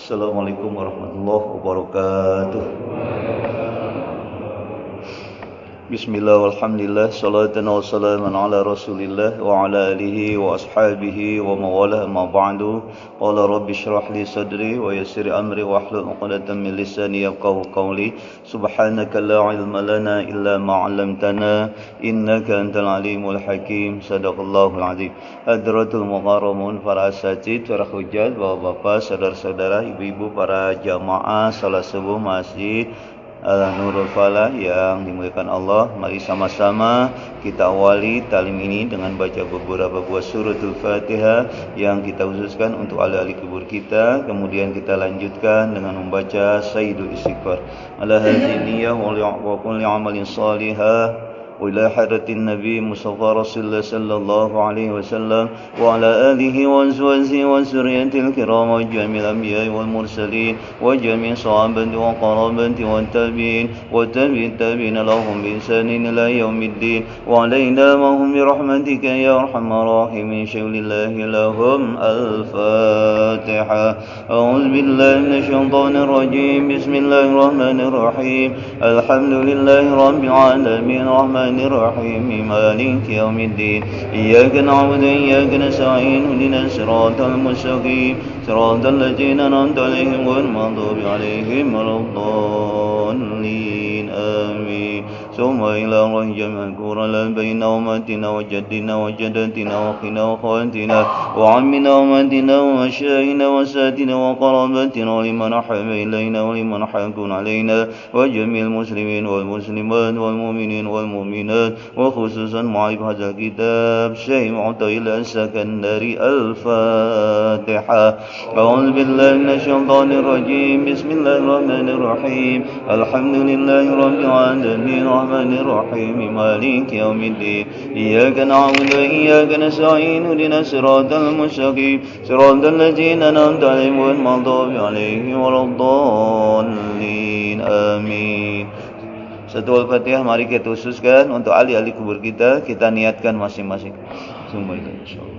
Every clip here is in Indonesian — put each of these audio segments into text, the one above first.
Assalamualaikum warahmatullahi wabarakatuh. Bismillah walhamdulillah salatan wa salaman ala rasulillah wa ala alihi wa ashabihi wa mawalah ma ba'du. Qala rabbi shrah li sadri wa yassir amri wa hlul 'uqdatam min lisani yafqahu qawli. Subhanaka la ilma lana illa ma 'allamtana innaka antal alimul hakim. Sadaqallahul azim. Hadratul mukarramun, para asatidz, para hujjat, bapak-bapak, saudara-saudara, ibu-ibu, para jamaah salat subuh masjid Nurul Falah yang dimuliakan Allah. Mari sama-sama kita awali talim ini dengan baca beberapa buah suratul Fatihah yang kita khususkan untuk ahli kubur kita. Kemudian kita lanjutkan dengan membaca Sayyidul Istighfar. Ala hadhihi niyyah wa kulli amalin salihah وإلى حضرة النبي مصطفى رسول الله صلى الله عليه وسلم وعلى آله وأزواجه وذريته الكرام وجميع الأنبياء والمرسلين وجميع الصحابة وقرابة والتابعين والتابعين لهم بإحسان إلى يوم الدين وعلينا معهم برحمتك يا أرحم الراحمين. شهد الله لهم الفاتحة. أعوذ بالله من الشيطان الرجيم. بسم الله الرحمن الرحيم. الحمد لله رب العالمين الرحمن الرحيم مالك يوم الدين. إياك نعبد وإياك نستعين اهدنا الصراط المستقيم صراط الذين أنعمت عليهم غير المغضوب عليهم ولا الضالين آمين. ثم إلى الله جميعا كورا بين أمتنا وجدنا وجدتنا وأخنا وأخواتنا وعمنا وأمتنا ومشايخنا وسادتنا وقرابتنا ولمن أحب إلينا ولمن حق علينا وجميع المسلمين والمسلمات والمؤمنين والمؤمنات وخصوصا معرف هذا الكتاب شيخ معطي السكندري. الفاتحة. أعوذ بالله من الشيطان الرجيم. بسم الله الرحمن الرحيم. الحمد لله رب العالمين الرحمن الرحيم مالك يوم الدين. إياك نعبد وإياك نستعين اهدنا الصراط المستقيم صراط الذين أنعمت عليهم غير المغضوب عليهم ولا الضالين آمين. Satu Al-Fatihah mari kita khususkan untuk ahli-ahli kubur kita. Kita niatkan masing-masing. Semua itu insyaallah.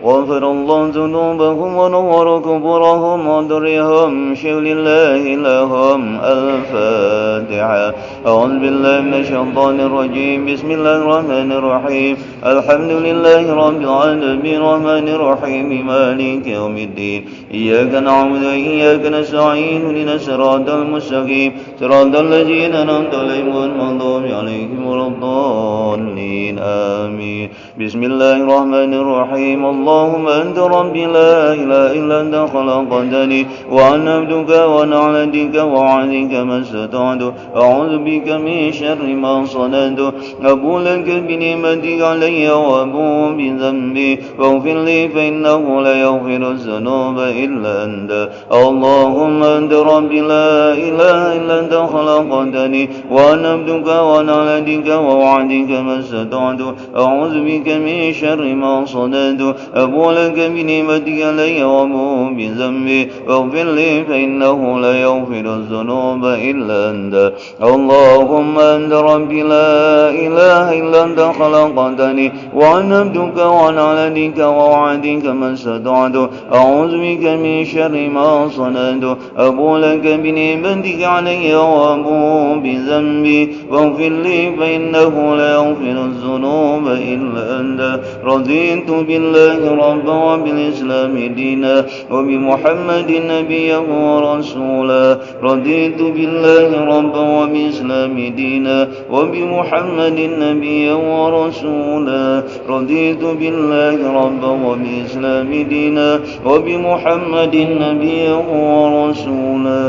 غفر الله ذنوبهم ونور قبورهم وضرهم شغل الله لهم. الفاتحة. أعوذ بالله من الشيطان الرجيم. بسم الله الرحمن الرحيم. الحمد لله رب العالمين الرحمن الرحيم مالك يوم الدين. إياك نعبد وإياك نستعين اهدنا الصراط المستقيم صراط الذين أنعمت عليهم غير المغضوب عليهم ولا الضالين آمين. بسم الله الرحمن الرحيم. اللهم أنت ربي لا إله إلا أنت خلقتني وأنا عبدك وأنا على يدك ووعدك ما استطعت أعوذ بك من شر ما صنعت أبو لك بنعمتك علي وأبو بذنبي فاغفر لي فإنه لا يغفر الذنوب إلا أنت. اللهم أنت ربي لا إله إلا أنت خلقتني وأنا عبدك وأنا على يدك ووعدك ما استطعت أعوذ بك من شر ما صنعت أبو لك بنعمتك علي وأبو بذنبي فاغفر لي فإنه لا يغفر الذنوب إلا أنت. اللهم أنت ربي لا إله إلا أنت خلقتني وأنا عبدك وأنا على يدك ووعدك ما استطعت أعوذ بك من شر ما صنعت أبو لك بنعمتك علي وأبو بذنبي فاغفر لي فإنه لا يغفر الذنوب إلا أنت. رضيت بالله ربا وبالإسلام دينا وبمحمد نبيا ورسولا. رضيت بالله ربا وبالإسلام دينا وبمحمد نبيا ورسولا. رضيت بالله ربا وبالإسلام دينا وبمحمد نبيا ورسولا.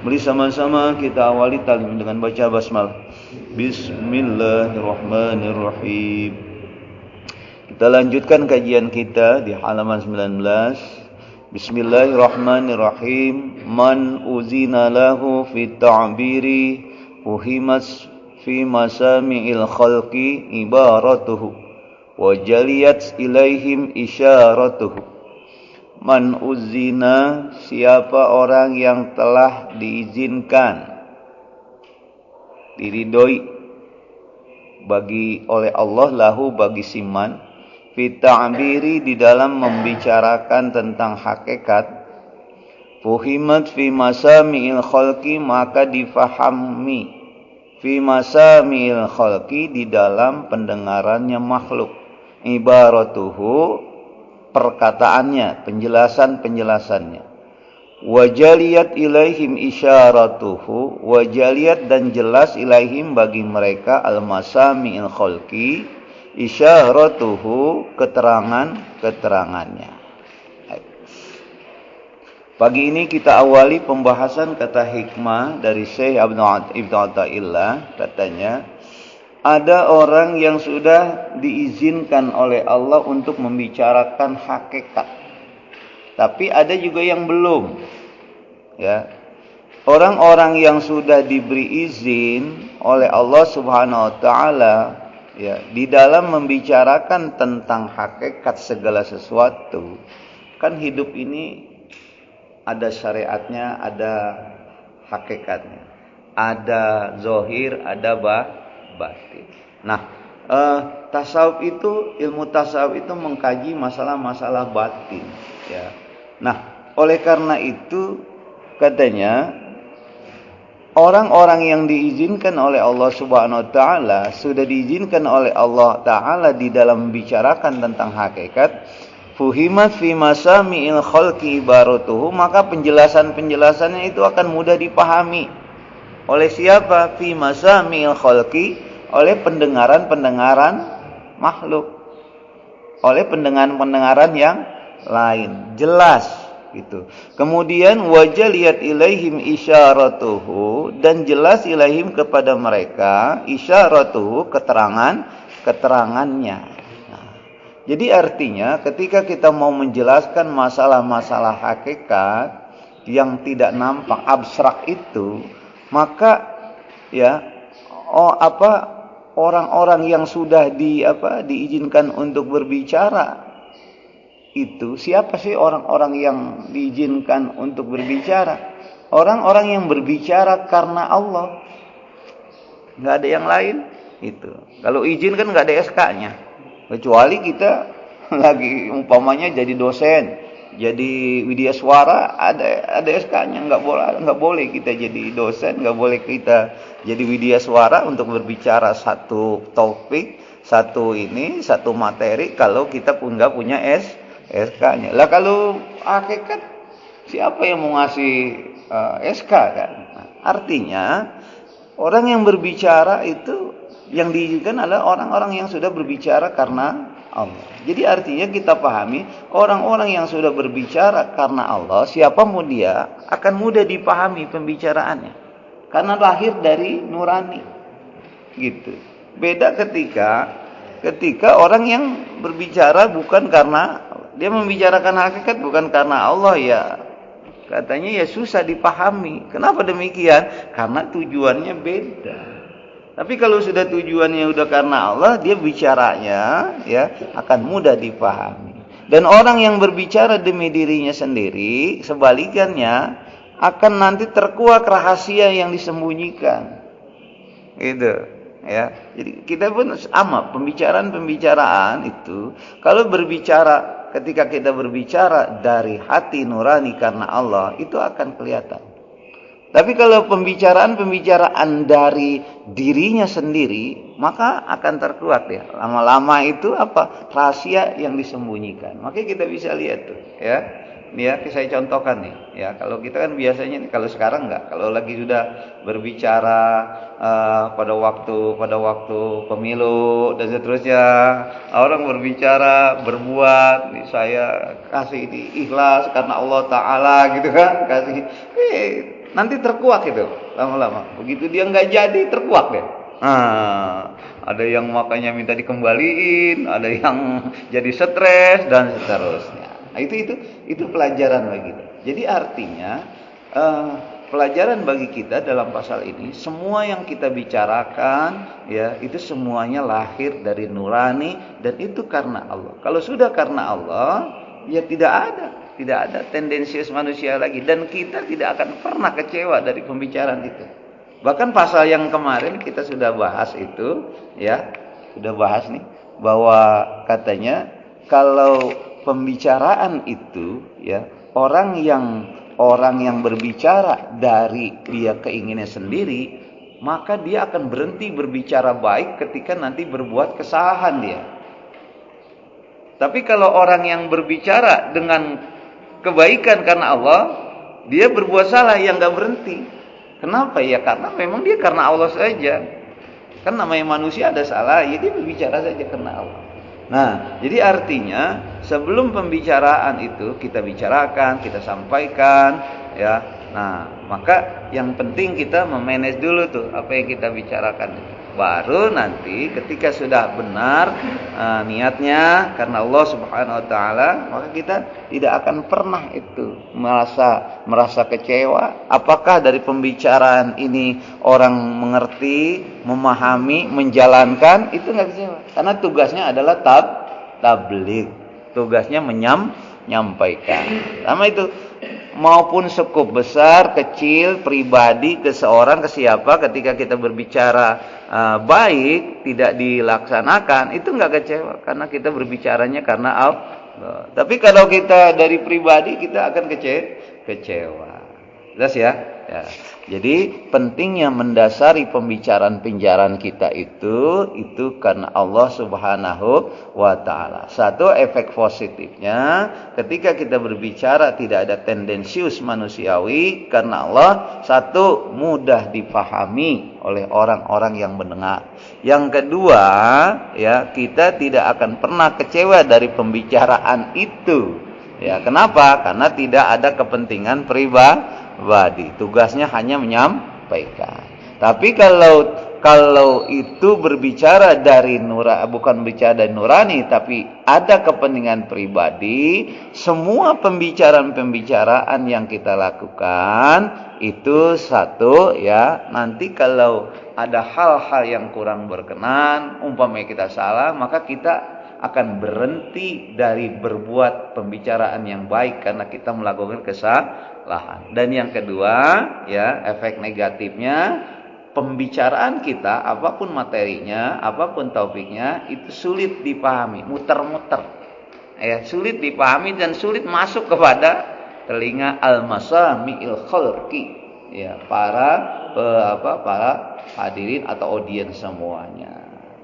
Mari sama-sama kita awali talim dengan baca basmalah. Bismillahirrahmanirrahim. Kita lanjutkan kajian kita di halaman 19. Bismillahirrahmanirrahim. Man uzina lahu fi ta'biri uhimas fi masami'il khalqi ibaratuhu wa jaliyat ilaihim isyaratuhu. Man uzina, siapa orang yang telah diizinkan diridhoi oleh Allah lahu bagi siman fi ta'biri di dalam membicarakan tentang hakikat, fuhimat fi masami'il khalqi maka difahami fi masami'il khalqi di dalam pendengarannya makhluk, ibaratuhu perkataannya, penjelasannya. Wajaliyat ilaihim isyaratuhu, wajaliyat dan jelas ilaihim bagi mereka al-masami'il khalqi, isyaratuhu keterangannya. Pagi ini kita awali pembahasan kata hikmah dari Syekh Ibnu Athaillah. Katanya, ada orang yang sudah diizinkan oleh Allah untuk membicarakan hakikat, tapi ada juga yang belum. Ya, orang-orang yang sudah diberi izin oleh Allah Subhanahu Wa Taala, ya, di dalam membicarakan tentang hakikat segala sesuatu, kan hidup ini ada syariatnya, ada hakikatnya, ada zohir, ada batin. Nah, tasawuf itu, ilmu tasawuf itu mengkaji masalah-masalah batin. Ya. Nah, oleh karena itu katanya orang-orang yang diizinkan oleh Allah Subhanahu Wa Taala, sudah diizinkan oleh Allah Taala di dalam membicarakan tentang hakikat, fuhimat fi masami'il khalqi ibaratuhu, maka penjelasannya itu akan mudah dipahami. Oleh siapa? Fi masami'il khalqi, oleh pendengaran makhluk, oleh pendengaran yang lain, jelas gitu. Kemudian wajaliyat ilaihim isyaratuhu, dan jelas ilaihim kepada mereka isyaratuhu keterangannya. Jadi artinya ketika kita mau menjelaskan masalah-masalah hakikat yang tidak nampak, abstrak itu, maka ya orang-orang yang sudah diizinkan untuk berbicara itu, siapa sih orang-orang yang diizinkan untuk berbicara? Orang-orang yang berbicara karena Allah, nggak ada yang lain itu. Kalau izin kan nggak ada SK-nya. Kecuali kita lagi umpamanya jadi dosen, jadi widya suara, ada SK-nya, nggak boleh kita jadi dosen, nggak boleh kita jadi widya suara untuk berbicara satu topik, satu materi kalau kita pun nggak punya SK-nya. Lah kalau hakikat siapa yang mau ngasih SK kan? Nah, artinya orang yang berbicara itu yang diizinkan adalah orang-orang yang sudah berbicara karena Allah. Jadi artinya kita pahami, orang-orang yang sudah berbicara karena Allah, siapapun dia, akan mudah dipahami pembicaraannya. Karena lahir dari nurani. Gitu. Beda ketika orang yang berbicara bukan karena, dia membicarakan hakikat bukan karena Allah, ya katanya ya susah dipahami. Kenapa demikian? Karena tujuannya beda. Tapi kalau sudah tujuannya udah karena Allah, dia bicaranya ya akan mudah dipahami. Dan orang yang berbicara demi dirinya sendiri, sebalikannya akan nanti terkuak rahasia yang disembunyikan. Gitu, ya. Jadi kita pun sama, pembicaraan itu kalau berbicara, ketika kita berbicara dari hati nurani karena Allah, itu akan kelihatan. Tapi kalau pembicaraan dari dirinya sendiri, maka akan terkuat ya. Lama-lama itu apa? Rahasia yang disembunyikan. Makanya kita bisa lihat tuh, ya. Ini ya, saya contohkan nih. Ya, kalau kita kan biasanya nih, kalau sekarang enggak, kalau lagi sudah berbicara pada waktu pemilu dan seterusnya, orang berbicara, berbuat, nih, saya kasih ini ikhlas karena Allah Taala gitu kan, kasih nanti terkuak itu lama-lama. Begitu dia nggak jadi, terkuak deh. Ada yang makanya minta dikembaliin, ada yang jadi stres dan seterusnya. Nah, itu pelajaran bagi kita. Jadi artinya pelajaran bagi kita dalam pasal ini, semua yang kita bicarakan ya itu semuanya lahir dari nurani dan itu karena Allah. Kalau sudah karena Allah, ya tidak ada tendensius manusia lagi, dan kita tidak akan pernah kecewa dari pembicaraan itu. Bahkan pasal yang kemarin kita sudah bahas itu, ya, sudah bahas nih, bahwa katanya kalau pembicaraan itu, ya, orang yang berbicara dari dia keinginan sendiri, maka dia akan berhenti berbicara baik ketika nanti berbuat kesalahan dia. Tapi kalau orang yang berbicara dengan kebaikan karena Allah, dia berbuat salah yang gak berhenti. Kenapa? Ya karena memang dia karena Allah saja. Kan namanya manusia ada salah, ya dia berbicara saja karena Allah. Nah, jadi artinya sebelum pembicaraan itu kita bicarakan, kita sampaikan, ya. Nah, maka yang penting kita memanage dulu tuh apa yang kita bicarakan. Baru nanti ketika sudah benar niatnya karena Allah Subhanahu wa taala, maka kita tidak akan pernah itu merasa kecewa. Apakah dari pembicaraan ini orang mengerti, memahami, menjalankan, itu enggak kecewa. Karena tugasnya adalah tabligh. Tugasnya menyampaikan. Sama itu, maupun skup besar, kecil, pribadi, ke seorang, ke siapa, ketika kita berbicara baik tidak dilaksanakan, itu enggak kecewa karena kita berbicaranya karena Allah. Tapi kalau kita dari pribadi, kita akan kecewa. Jelas ya? Ya. Jadi pentingnya mendasari pembicaraan kita itu karena Allah Subhanahu wa taala. Satu, efek positifnya ketika kita berbicara tidak ada tendensius manusiawi karena Allah. Satu, mudah dipahami oleh orang-orang yang mendengar. Yang kedua, ya, kita tidak akan pernah kecewa dari pembicaraan itu. Ya, kenapa? Karena tidak ada kepentingan pribadi. Tugasnya hanya menyampaikan. Tapi kalau itu berbicara dari bukan bicara dari nurani, tapi ada kepentingan pribadi, semua pembicaraan yang kita lakukan itu satu, ya, nanti kalau ada hal-hal yang kurang berkenan, umpamanya kita salah, maka kita akan berhenti dari berbuat pembicaraan yang baik karena kita melakukan kesalahan. Dan yang kedua, ya, efek negatifnya, pembicaraan kita apapun materinya, apapun topiknya, itu sulit dipahami, muter-muter. Ya, sulit dipahami dan sulit masuk kepada telinga al-masami'il khalqi. Ya, para hadirin atau audiens semuanya.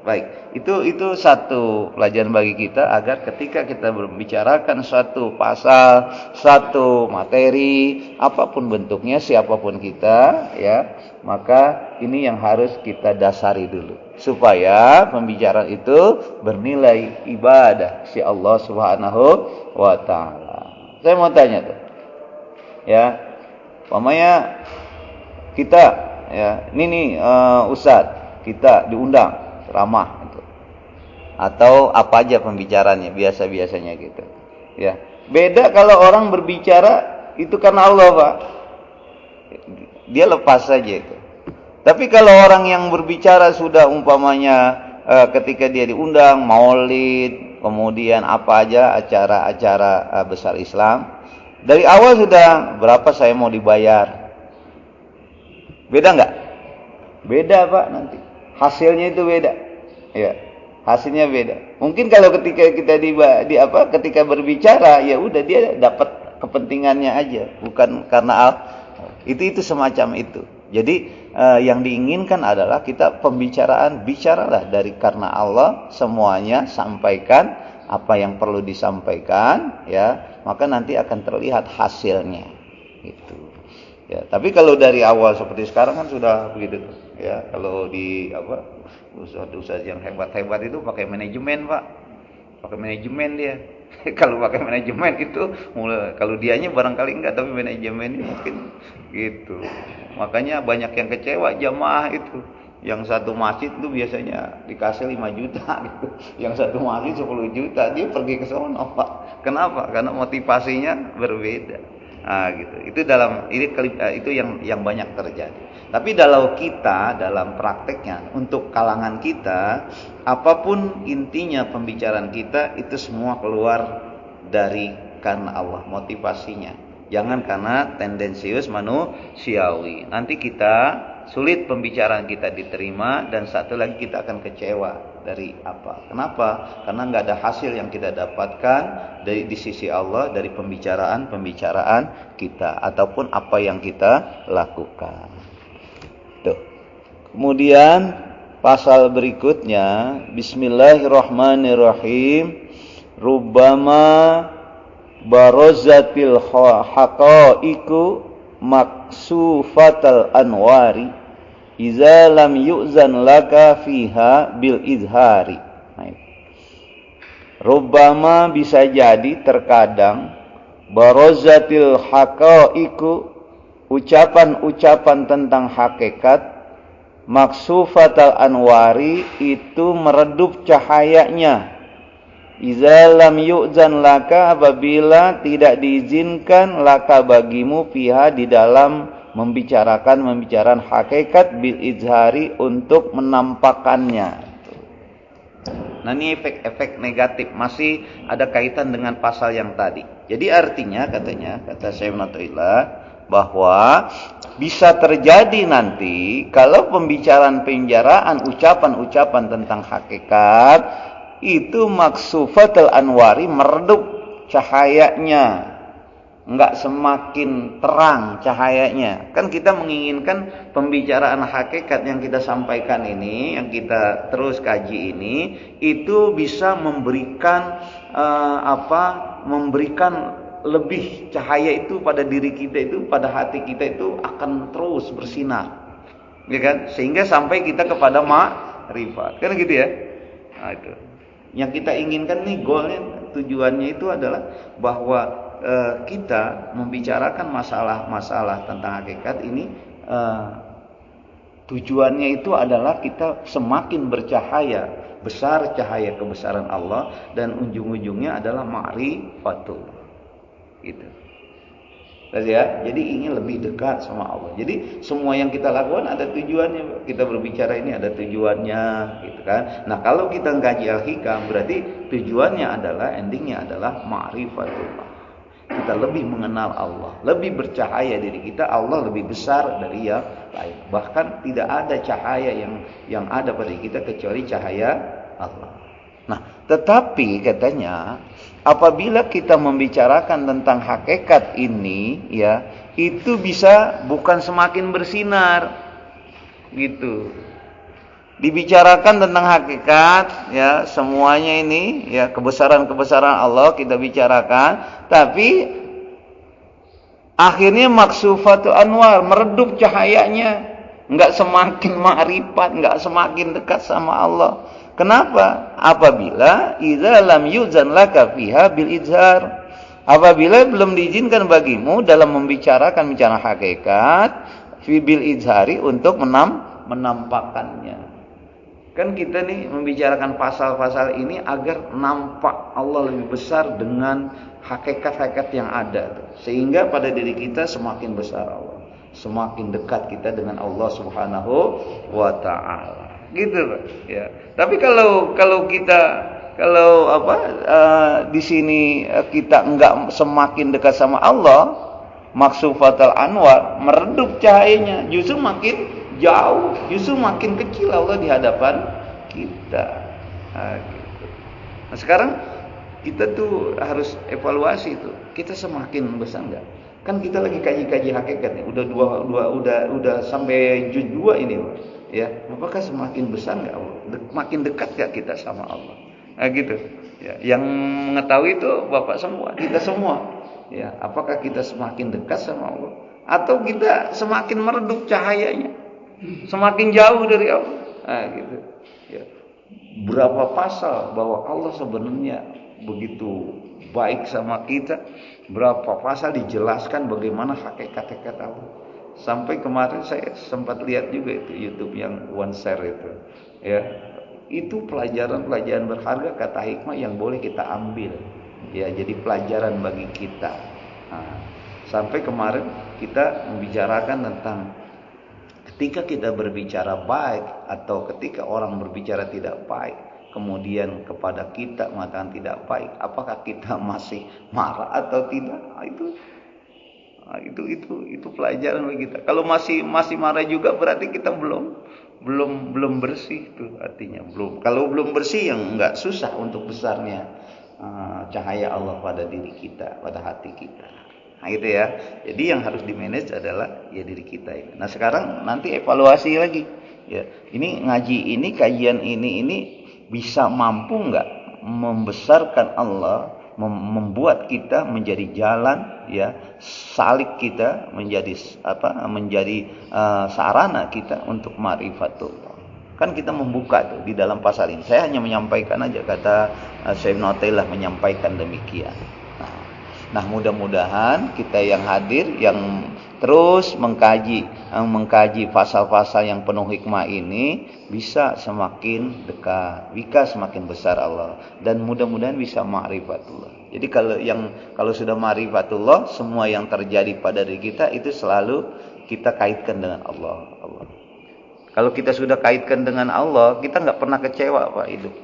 Baik, itu satu pelajaran bagi kita agar ketika kita membicarakan satu pasal, satu materi, apapun bentuknya, siapapun kita, ya, maka ini yang harus kita dasari dulu supaya pembicaraan itu bernilai ibadah si Allah Subhanahu wa taala. Saya mau tanya tuh. Ya. Umpamanya kita, ya, ini Ustadz, kita diundang ramah gitu. Atau apa aja pembicaranya, biasa-biasanya gitu. Ya. Beda kalau orang berbicara itu karena Allah, Pak. Dia lepas saja itu. Tapi kalau orang yang berbicara sudah umpamanya ketika dia diundang maulid, kemudian apa aja acara-acara besar Islam, dari awal sudah berapa saya mau dibayar. Beda enggak? Beda, Pak, nanti. Hasilnya itu beda. Ya, hasilnya beda. Mungkin kalau ketika kita ketika berbicara, ya udah dia dapat kepentingannya aja, bukan karena itu semacam itu. Jadi yang diinginkan adalah kita bicaralah dari karena Allah, semuanya sampaikan apa yang perlu disampaikan, ya, maka nanti akan terlihat hasilnya. Gitu. Ya, tapi kalau dari awal seperti sekarang kan sudah begitu, ya. Kalau di ustaz yang hebat-hebat itu pakai manajemen, Pak. Pakai manajemen dia. Kalau pakai manajemen itu kalau dianya barangkali enggak, tapi manajemennya mungkin gitu. Makanya banyak yang kecewa jamaah itu. Yang satu masjid itu biasanya dikasih 5 juta gitu. Yang satu masjid 10 juta, dia pergi ke sono, Pak. Kenapa? Karena motivasinya berbeda. Nah, gitu. Itu yang banyak terjadi. Tapi dalam prakteknya untuk kalangan kita, apapun intinya pembicaraan kita itu semua keluar dari karena Allah motivasinya. Jangan karena tendensius manusiawi. Nanti kita sulit pembicaraan kita diterima, dan satu lagi kita akan kecewa dari apa? Kenapa? Karena nggak ada hasil yang kita dapatkan di sisi Allah dari pembicaraan kita ataupun apa yang kita lakukan. Tuh. Kemudian pasal berikutnya, Bismillahirrahmanirrahim. Rubbama barozatil haqaiqu maksufatal anwari iza lam yu'zan laka fiha bil izhari. Rubbama bisa jadi terkadang barozatil haqaiqu ucapan-ucapan tentang hakikat maksufatal anwari itu meredup cahayanya. Iza lam yu'zan laka, apabila tidak diizinkan laka bagimu fiha di dalam membicarakan hakikat bil izhari untuk menampakkannya. Nah, ini efek-efek negatif masih ada kaitan dengan pasal yang tadi. Jadi artinya kata Syekh Natrillah bahwa bisa terjadi nanti kalau pembicaraan ucapan-ucapan tentang hakikat itu maksufatul anwari meredup cahayanya, enggak semakin terang cahayanya. Kan kita menginginkan pembicaraan hakikat yang kita sampaikan ini, yang kita terus kaji ini, itu bisa memberikan memberikan lebih cahaya itu pada diri kita itu, pada hati kita itu akan terus bersinar, ya kan? Sehingga sampai kita kepada ma'rifat, kan gitu ya. Nah, itu yang kita inginkan nih, goalnya, tujuannya itu adalah bahwa kita membicarakan masalah-masalah tentang hakikat ini, tujuannya itu adalah kita semakin bercahaya, besar cahaya kebesaran Allah, dan ujung-ujungnya adalah ma'rifatullah. Gitu. Ya, jadi ingin lebih dekat sama Allah. Jadi semua yang kita lakukan ada tujuannya. Kita berbicara ini ada tujuannya, gitu kan. Nah, kalau kita ngaji Al-Hikam, berarti tujuannya adalah, endingnya adalah ma'rifatullah. Kita lebih mengenal Allah, lebih bercahaya diri kita, Allah lebih besar dari yang lain. Bahkan tidak ada cahaya yang ada pada kita kecuali cahaya Allah. Nah, tetapi katanya apabila kita membicarakan tentang hakikat ini, ya, itu bisa bukan semakin bersinar, gitu. Dibicarakan tentang hakikat, ya, semuanya ini, ya, kebesaran-kebesaran Allah kita bicarakan, tapi akhirnya maksufatul anwar, meredup cahayanya, enggak semakin ma'rifat, enggak semakin dekat sama Allah. Kenapa? Apabila idza lam yuzan laka fiha bil izhar, apabila belum diizinkan bagimu dalam membicarakan hakikat fi bil izhari, untuk menampakkannya. Kan kita nih membicarakan pasal-pasal ini agar nampak Allah lebih besar dengan hakikat-hakikat yang ada, sehingga pada diri kita semakin besar Allah, semakin dekat kita dengan Allah Subhanahu wa taala. Gitu, Pak. Ya. Tapi kalau di sini kita enggak semakin dekat sama Allah, maksufatul anwar, meredup cahayanya, justru makin jauh, justru makin kecil Allah di hadapan kita. Nah, gitu. Nah, sekarang kita tuh harus evaluasi itu. Kita semakin besar enggak? Kan kita lagi kaji-kaji hakikat nih. Udah sampai juz 2 ini, Pak. Ya, apakah semakin besar enggak Allah? Makin dekat enggak kita sama Allah? Nah, gitu. Ya, yang mengetahui itu Bapak semua, kita semua. Ya, apakah kita semakin dekat sama Allah atau kita semakin meredup cahayanya? Semakin jauh dari Allah. Nah, gitu. Ya. Berapa pasal bahwa Allah sebenarnya begitu baik sama kita? Berapa pasal dijelaskan bagaimana hakikat-hakikat Allah? Sampai kemarin saya sempat lihat juga itu YouTube yang One Share itu. Ya. Itu pelajaran-pelajaran berharga, kata hikmah yang boleh kita ambil. Ya, jadi pelajaran bagi kita. Nah, sampai kemarin kita membicarakan tentang ketika kita berbicara baik atau ketika orang berbicara tidak baik, kemudian kepada kita mengatakan tidak baik, apakah kita masih marah atau tidak? Nah, itu Nah, itu pelajaran bagi kita. Kalau masih marah juga berarti kita belum bersih tuh artinya. Kalau belum bersih yang enggak susah untuk besarnya cahaya Allah pada diri kita, pada hati kita. Nah, gitu ya. Jadi yang harus di-manage adalah ya diri kita itu. Nah, sekarang nanti evaluasi lagi. Ya, ini ngaji ini, kajian ini bisa mampu enggak membesarkan Allah, membuat kita menjadi jalan ya, salik kita menjadi sarana kita untuk ma'rifatullah. Kan kita membuka tuh di dalam pasal ini. Saya hanya menyampaikan aja, kata Syekh Notailah menyampaikan demikian. Nah, mudah-mudahan kita yang hadir yang terus mengkaji pasal-pasal yang penuh hikmah ini bisa semakin dekat, bisa semakin besar Allah, dan mudah-mudahan bisa ma'rifatullah. Jadi kalau sudah ma'rifatullah, semua yang terjadi pada diri kita itu selalu kita kaitkan dengan Allah. Kalau kita sudah kaitkan dengan Allah, kita nggak pernah kecewa Pak hidup.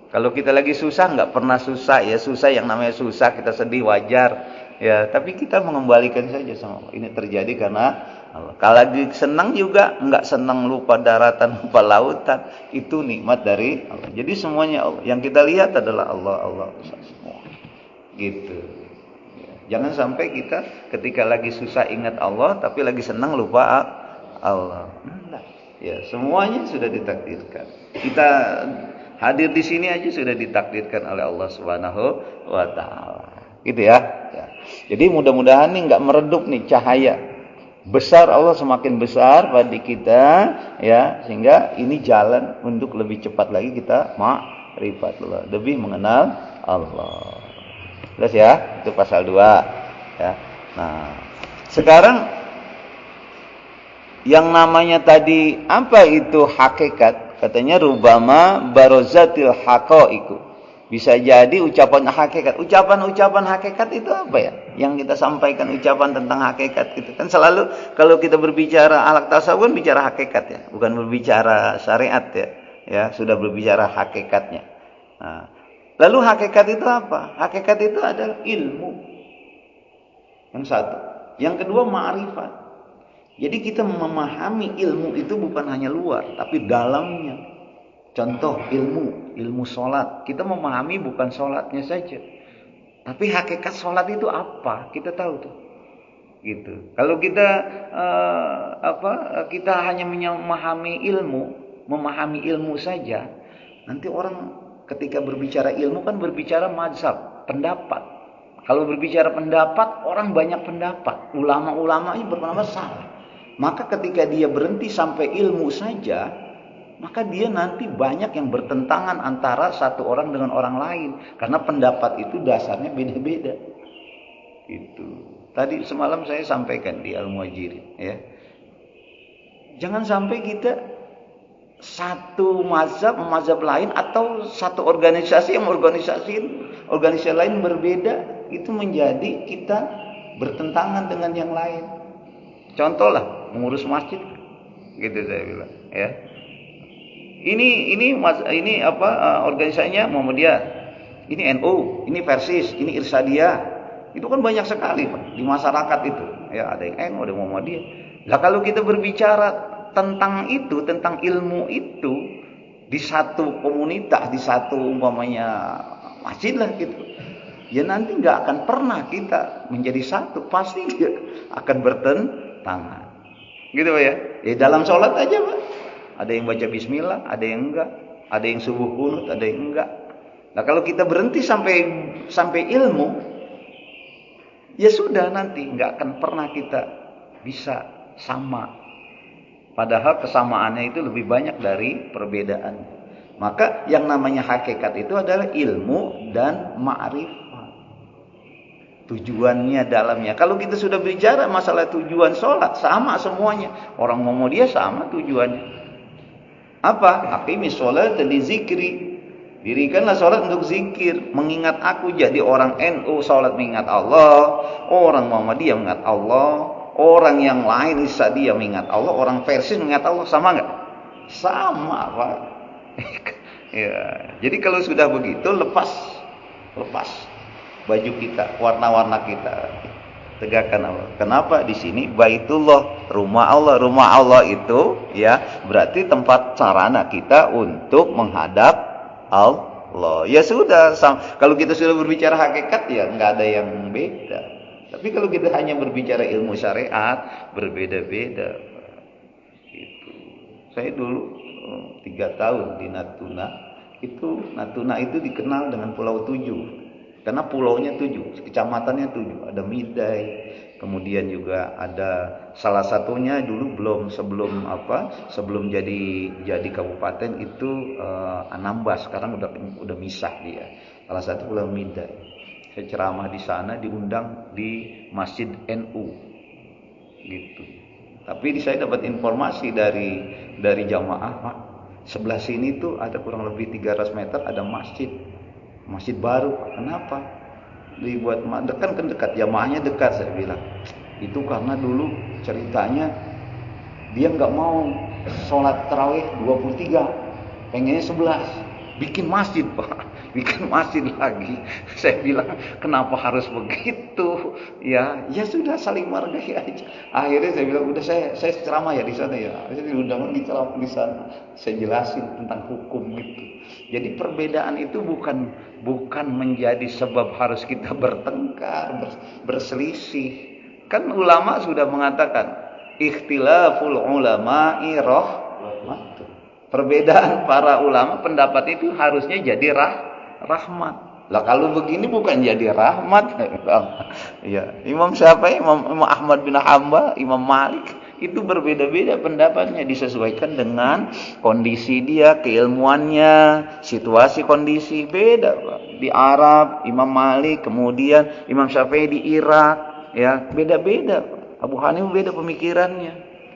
Kalau kita lagi susah, nggak pernah susah ya, susah yang namanya susah, kita sedih wajar ya, tapi kita mengembalikan saja sama Allah. Ini terjadi karena Allah. Kalau lagi senang juga, nggak senang lupa daratan, lupa lautan, itu nikmat dari Allah. Jadi semuanya Allah. Yang kita lihat adalah Allah semua. Gitu. Ya. Jangan sampai kita ketika lagi susah ingat Allah, tapi lagi senang lupa Allah. Enggak. Ya, semuanya sudah ditakdirkan. Kita hadir di sini aja sudah ditakdirkan oleh Allah Subhanahu wa taala. Gitu ya. Jadi mudah-mudahan nih enggak meredup nih cahaya besar Allah semakin besar pada kita ya, sehingga ini jalan untuk lebih cepat lagi kita ma'rifatullah, lebih mengenal Allah. Jelas ya? Itu pasal 2 ya. Nah, sekarang yang namanya tadi apa itu hakikat? Katanya rubama barozatil haqaiqu. Bisa jadi ucapan hakikat. Ucapan hakikat itu apa ya? Yang kita sampaikan ucapan tentang hakikat itu. Kan selalu kalau kita berbicara alaq tasawuf bicara hakikat ya, bukan berbicara syariat ya. Ya, sudah berbicara hakikatnya. Nah, lalu hakikat itu apa? Hakikat itu adalah ilmu. Yang satu. Yang kedua ma'rifat. Jadi kita memahami ilmu itu bukan hanya luar, tapi dalamnya. Contoh ilmu sholat. Kita memahami bukan sholatnya saja, tapi hakikat sholat itu apa? Kita tahu tuh. Gitu. Kalau kita kita hanya memahami ilmu saja, nanti orang ketika berbicara ilmu kan berbicara mazhab, pendapat. Kalau berbicara pendapat, orang banyak pendapat. Ulama-ulama ini berpendapat salah. Maka ketika dia berhenti sampai ilmu saja, maka dia nanti banyak yang bertentangan antara satu orang dengan orang lain. Karena pendapat itu dasarnya beda-beda. Itu. Tadi semalam saya sampaikan di Al-Muhajirin. Ya. Jangan sampai kita satu mazhab lain atau satu organisasi organisasi lain berbeda, itu menjadi kita bertentangan dengan yang lain. Contoh lah, mengurus masjid, gitu saya bilang, ya. Ini organisasinya Muhammadiyah, ini NU, ini Persis, ini Irsadiyah, itu kan banyak sekali Pak, di masyarakat itu, ya ada yang NU, ada yang Muhammadiyah. Lah kalau kita berbicara tentang itu, tentang ilmu itu di satu komunitas, di satu umpamanya masjid lah gitu, ya nanti nggak akan pernah kita menjadi satu, pasti dia akan bertentangan. Gitu Pak ya. Ya dalam sholat aja Pak. Ada yang baca bismillah, ada yang enggak. Ada yang subuh kunut, ada yang enggak. Nah kalau kita berhenti sampai ilmu, ya sudah nanti nggak akan pernah kita bisa sama. Padahal kesamaannya itu lebih banyak dari perbedaan. Maka yang namanya hakikat itu adalah ilmu dan ma'rifat. Tujuannya dalamnya. Kalau kita sudah bicara masalah tujuan sholat, sama semuanya. Orang Muhammadiyah sama tujuannya. Apa? Aqimis sholat li zikri. Dirikanlah sholat untuk zikir, mengingat aku. Jadi orang NU sholat mengingat Allah, orang Muhammadiyah mengingat Allah, orang yang lain Irsadiyah mengingat Allah, orang Persis mengingat Allah, sama enggak? Sama Pak. Ya. Jadi kalau sudah begitu lepas baju kita, warna-warna kita. Tegakkan Allah. Kenapa di sini Baitullah, rumah Allah. Rumah Allah itu ya berarti tempat sarana kita untuk menghadap Allah. Ya sudah, kalau kita sudah berbicara hakikat ya nggak ada yang beda. Tapi kalau kita hanya berbicara ilmu syariat, berbeda-beda. Gitu. Saya dulu 3 tahun di Natuna. Natuna itu dikenal dengan Pulau 7. Karena pulaunya 7, kecamatannya 7. Ada Midai, kemudian juga ada salah satunya dulu sebelum jadi kabupaten itu Anambas. Sekarang udah misah dia. Salah satu Pulau Midai. Saya ceramah di sana, diundang di Masjid NU. Gitu. Tapi saya dapat informasi dari jamaah, Pak. Sebelah sini tuh ada kurang lebih 300 meter ada masjid baru. Kenapa dibuat dekat jamaahnya dekat? Saya bilang itu karena dulu ceritanya dia nggak mau sholat tarawih 23, pengennya 11, bikin masjid, Pak. Bikin masjid lagi. Saya bilang kenapa harus begitu? Ya sudah saling menghargai aja. Akhirnya saya bilang udah saya ceramah ya di sana ya. Saya diundang di ceramah di sana. Saya jelasin tentang hukum itu. Jadi perbedaan itu bukan menjadi sebab harus kita bertengkar, berselisih. Kan ulama sudah mengatakan ikhtilaful ulama'i rahmatun. Perbedaan para ulama pendapat itu harusnya jadi rahmat. Lah kalau begini bukan jadi rahmat. Ya, Imam Syafi'i, Imam Ahmad bin Hanbal, Imam Malik itu berbeda-beda pendapatnya, disesuaikan dengan kondisi dia, keilmuannya, situasi kondisi beda, Pak. Di Arab Imam Malik, kemudian Imam Syafi'i di Irak, ya beda-beda. Abu Hanifah beda pemikirannya.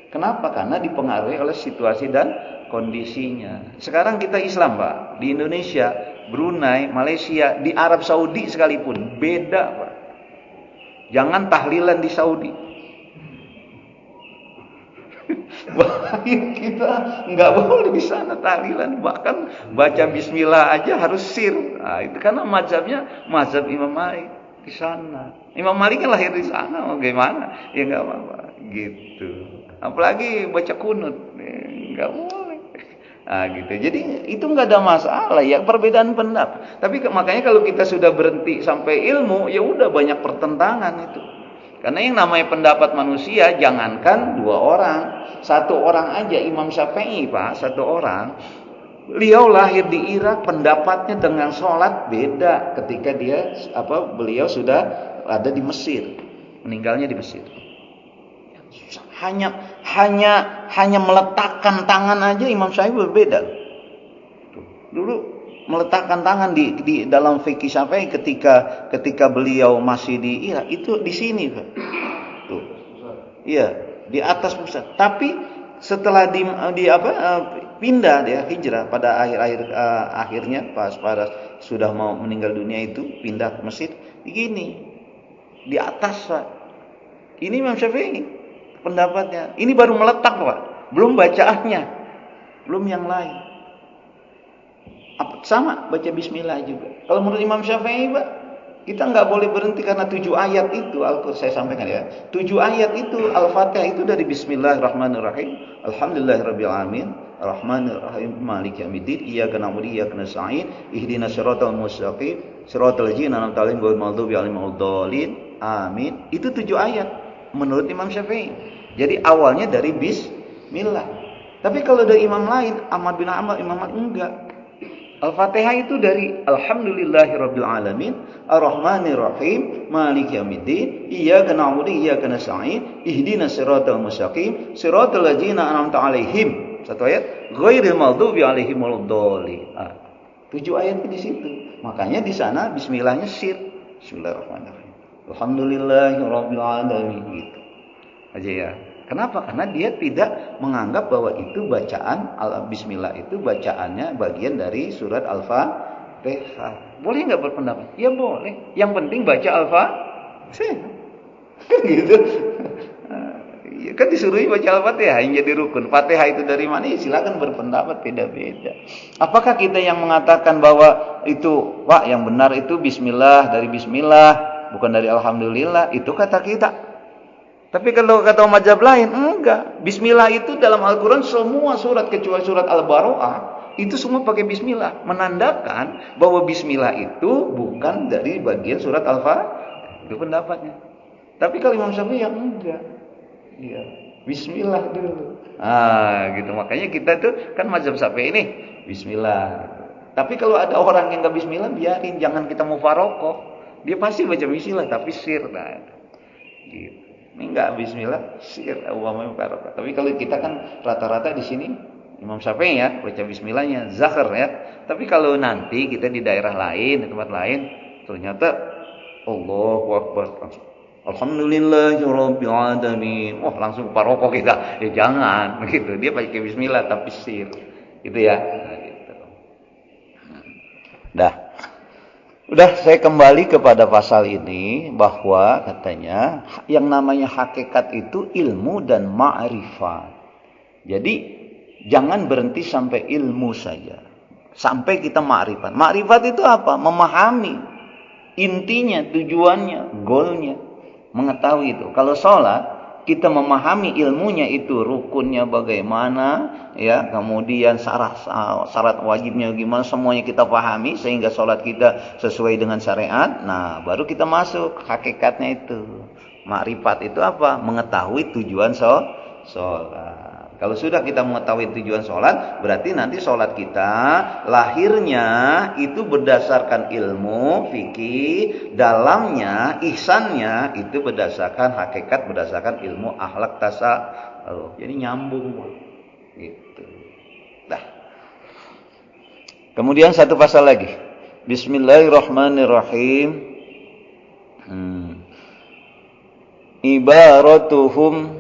Kenapa? Karena dipengaruhi oleh situasi dan kondisinya. Sekarang kita Islam, Pak, di Indonesia, Brunei, Malaysia, di Arab Saudi sekalipun beda, Pak. Jangan tahlilan di Saudi. Bahaya, kita nggak boleh di sana tahlilan, bahkan baca bismillah aja harus sir. Nah, itu karena mazhab Imam Malik di sana. Imam Malik kan lahir di sana, mau gimana? Ya nggak apa-apa gitu. Apalagi baca kunut, nggak boleh. Nah, gitu. Jadi itu nggak ada masalah ya, perbedaan pendapat. Tapi makanya kalau kita sudah berhenti sampai ilmu, ya udah banyak pertentangan itu. Karena yang namanya pendapat manusia, jangankan 2 orang, 1 orang aja, Imam Syafi'i, Pak, 1 orang. Beliau lahir di Irak, pendapatnya dengan sholat beda ketika beliau sudah ada di Mesir, meninggalnya di Mesir. Hanya meletakkan tangan aja Imam Syafi'i berbeda. Dulu meletakkan tangan di dalam fikih Syafi'i ketika beliau masih di Irak itu di sini, Pak. Tuh. Iya, di atas pusat. Tapi setelah pindah dia hijrah pada akhirnya pas sudah mau meninggal dunia itu pindah ke Mesir begini. Di atas, Pak. Ini Imam Syafi'i pendapatnya. Ini baru meletak, Pak. Belum bacaannya. Belum yang lain. Sama baca bismillah juga. Kalau menurut Imam Syafi'i, Pak, kita nggak boleh berhenti karena 7 ayat itu saya sampaikan ya. 7 ayat itu Al-Fatihah itu dari Bismillahirrahmanirrahim. Alhamdulillahirabbil alamin, Arrahmanirrahim, Maliki yaumiddin, Iyyaka na'budu wa iyyaka nasta'in, Ihdinas siratal mustaqim, siratal ladzina an'amta 'alaihim ghairil maghdubi 'alaihim waladdallin. Amin. Itu 7 ayat menurut Imam Syafi'i. Jadi awalnya dari bismillah. Tapi kalau dari imam lain, Ahmad bin Hanbal, Imam Malik enggak. Al-Fatihah itu dari Alhamdulillahirabbil alamin, Arrahmanirrahim, Maliki yaumiddin, Iyyaka na'budu wa iyyaka nasta'in, Ihdinas siratal mustaqim, siratal ladzina an'amta 'alaihim. Satu ayat, ghairil maghdubi 'alaihim waladdallin. 7 ayat di situ. Makanya di sana bismillahnya sir. Bismillahirrahmanirrahim. Alhamdulillahirabbil alamin gitu. Aja ya. Kenapa? Karena dia tidak menganggap bahwa itu bacaan Bismillah itu bacaannya bagian dari surat Al-Fatihah. Boleh nggak berpendapat? Ya boleh. Yang penting baca Al-Fatihah. Kan gitu. Ya kan disuruh baca Al-Fatihah yang jadi rukun. Fatihah itu dari mana? Ya silakan berpendapat beda-beda. Apakah kita yang mengatakan bahwa itu, Pak, yang benar itu Bismillah dari Bismillah? bukan dari alhamdulillah. Itu kata kita. Tapi kalau kata mazhab lain, enggak. Bismillah itu dalam Al-Quran semua surat kecuali surat Al-Baqarah itu semua pakai bismillah, menandakan bahwa bismillah itu bukan dari bagian surat Al-Fatihah. Itu pendapatnya. Tapi kalau Imam Syafi'i yang enggak. Iya, bismillah dulu. Gitu. Makanya kita tuh kan mazhab Syafi'i ini bismillah. Tapi kalau ada orang yang enggak bismillah, biarin, jangan kita mufaroqah. Dia pasti baca bismillah tapi sir. Nah, gitu. Ini enggak bismillah, sir, awamnya mufaroqah. Tapi kalau kita kan rata-rata di sini Imam Syafi'i ya, baca bismillahnya, zahir ya. Tapi kalau nanti kita di daerah lain, di tempat lain, ternyata Allahu Akbar, langsung Alhamdulillahirabbil alamin. Wah, langsung paroko kita. Ya jangan, begitu. Dia pakai bismillah tapi sir. Gitu ya. Nah, gitu. Dah. Udah, saya kembali kepada pasal ini bahwa katanya yang namanya hakikat itu ilmu dan ma'rifat. Jadi jangan berhenti sampai ilmu saja. Sampai kita ma'rifat. Ma'rifat itu apa? Memahami intinya, tujuannya, goalnya. Mengetahui itu. Kalau sholat, kita memahami ilmunya itu, rukunnya bagaimana, ya, kemudian syarat wajibnya gimana, semuanya kita pahami sehingga sholat kita sesuai dengan syariat. Nah, baru kita masuk hakikatnya itu. Ma'rifat itu apa? Mengetahui tujuan sholat. Kalau sudah kita mengetahui tujuan sholat, berarti nanti sholat kita lahirnya itu berdasarkan ilmu, fikih, dalamnya, ihsannya itu berdasarkan hakikat, berdasarkan ilmu akhlak tasawuf. Jadi nyambung, gitu. Dah. Kemudian satu pasal lagi. Bismillahirrahmanirrahim. Ibaratuhum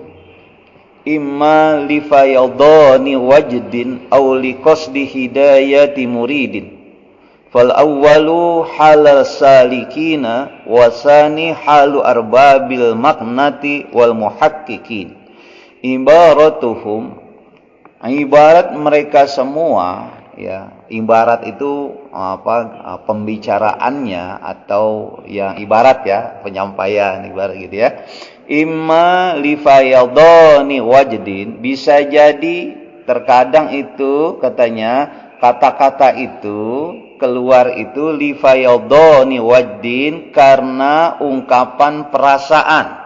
imma li fayadani wajdin aw li qasdi hidayati muridin fal awwalu halal salikina wa sani halu arbabil maknati wal muhaqqiqin. Ibaratuhum, ibarat mereka semua, ya, ibarat itu apa, pembicaraannya atau yang ibarat, ya, penyampaian ibarat gitu ya. Imma li fayadani wajdin, bisa jadi terkadang itu katanya kata-kata itu keluar itu li fayadani wajdin karena ungkapan perasaan.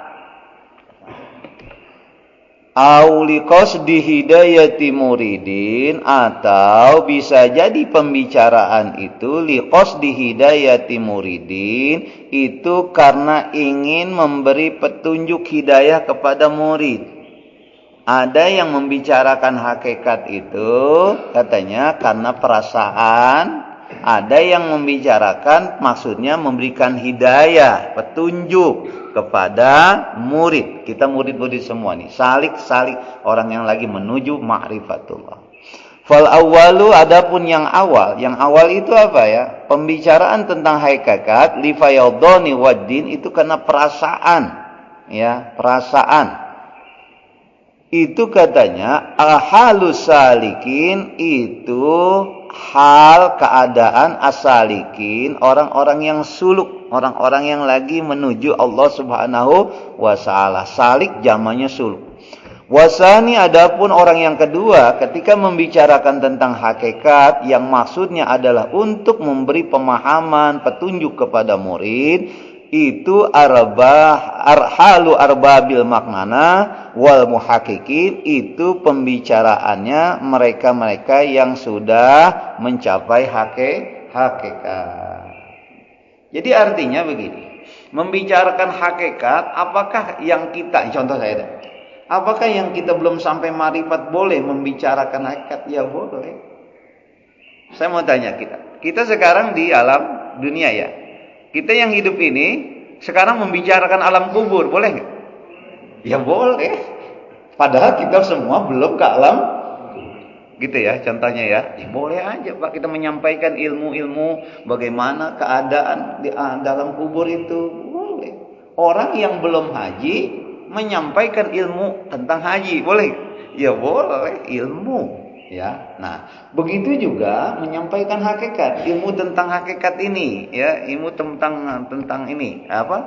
Au li qasdi hidayati muridin, atau bisa jadi pembicaraan itu li qasdi hidayati muridin itu karena ingin memberi petunjuk hidayah kepada murid. Ada yang membicarakan hakikat itu katanya karena perasaan, ada yang membicarakan maksudnya memberikan hidayah, petunjuk kepada murid. Kita murid-murid semua nih, salik orang yang lagi menuju ma'rifatullah. Fal awwalu, adapun yang awal itu apa ya? Pembicaraan tentang hakikat li fayadani waddin itu karena perasaan, ya, perasaan. Itu katanya halus salikin, itu hal keadaan asalikin, orang-orang yang suluk, orang-orang yang lagi menuju Allah Subhanahu wa ta'ala. Salik jamannya suluk. Wasani, adapun orang yang kedua ketika membicarakan tentang hakikat yang maksudnya adalah untuk memberi pemahaman, petunjuk kepada murid, itu halu arbabil maknana wal muhaqqiqin, itu pembicaraannya mereka-mereka yang sudah mencapai hakikat. Jadi artinya begini, membicarakan hakikat, apakah yang kita, contoh saya, apakah yang kita belum sampai marifat boleh membicarakan hakikat? Ya boleh. Saya mau tanya kita sekarang di alam dunia, ya. Kita yang hidup ini sekarang membicarakan alam kubur, boleh nggak? Ya boleh. Padahal kita semua belum ke alam, gitu ya, contohnya ya. Ya boleh aja Pak kita menyampaikan ilmu-ilmu bagaimana keadaan di dalam kubur itu, boleh. Orang yang belum haji menyampaikan ilmu tentang haji, boleh? Ya boleh, ilmu, Ya, nah begitu juga menyampaikan hakikat, ilmu tentang hakikat ini, ya, ilmu tentang ini apa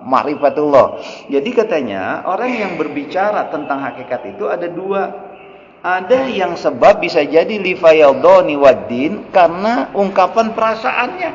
ma'rifatullah. Jadi katanya orang yang berbicara tentang hakikat itu ada dua. Ada yang sebab bisa jadi li fayadhani waddin karena ungkapan perasaannya.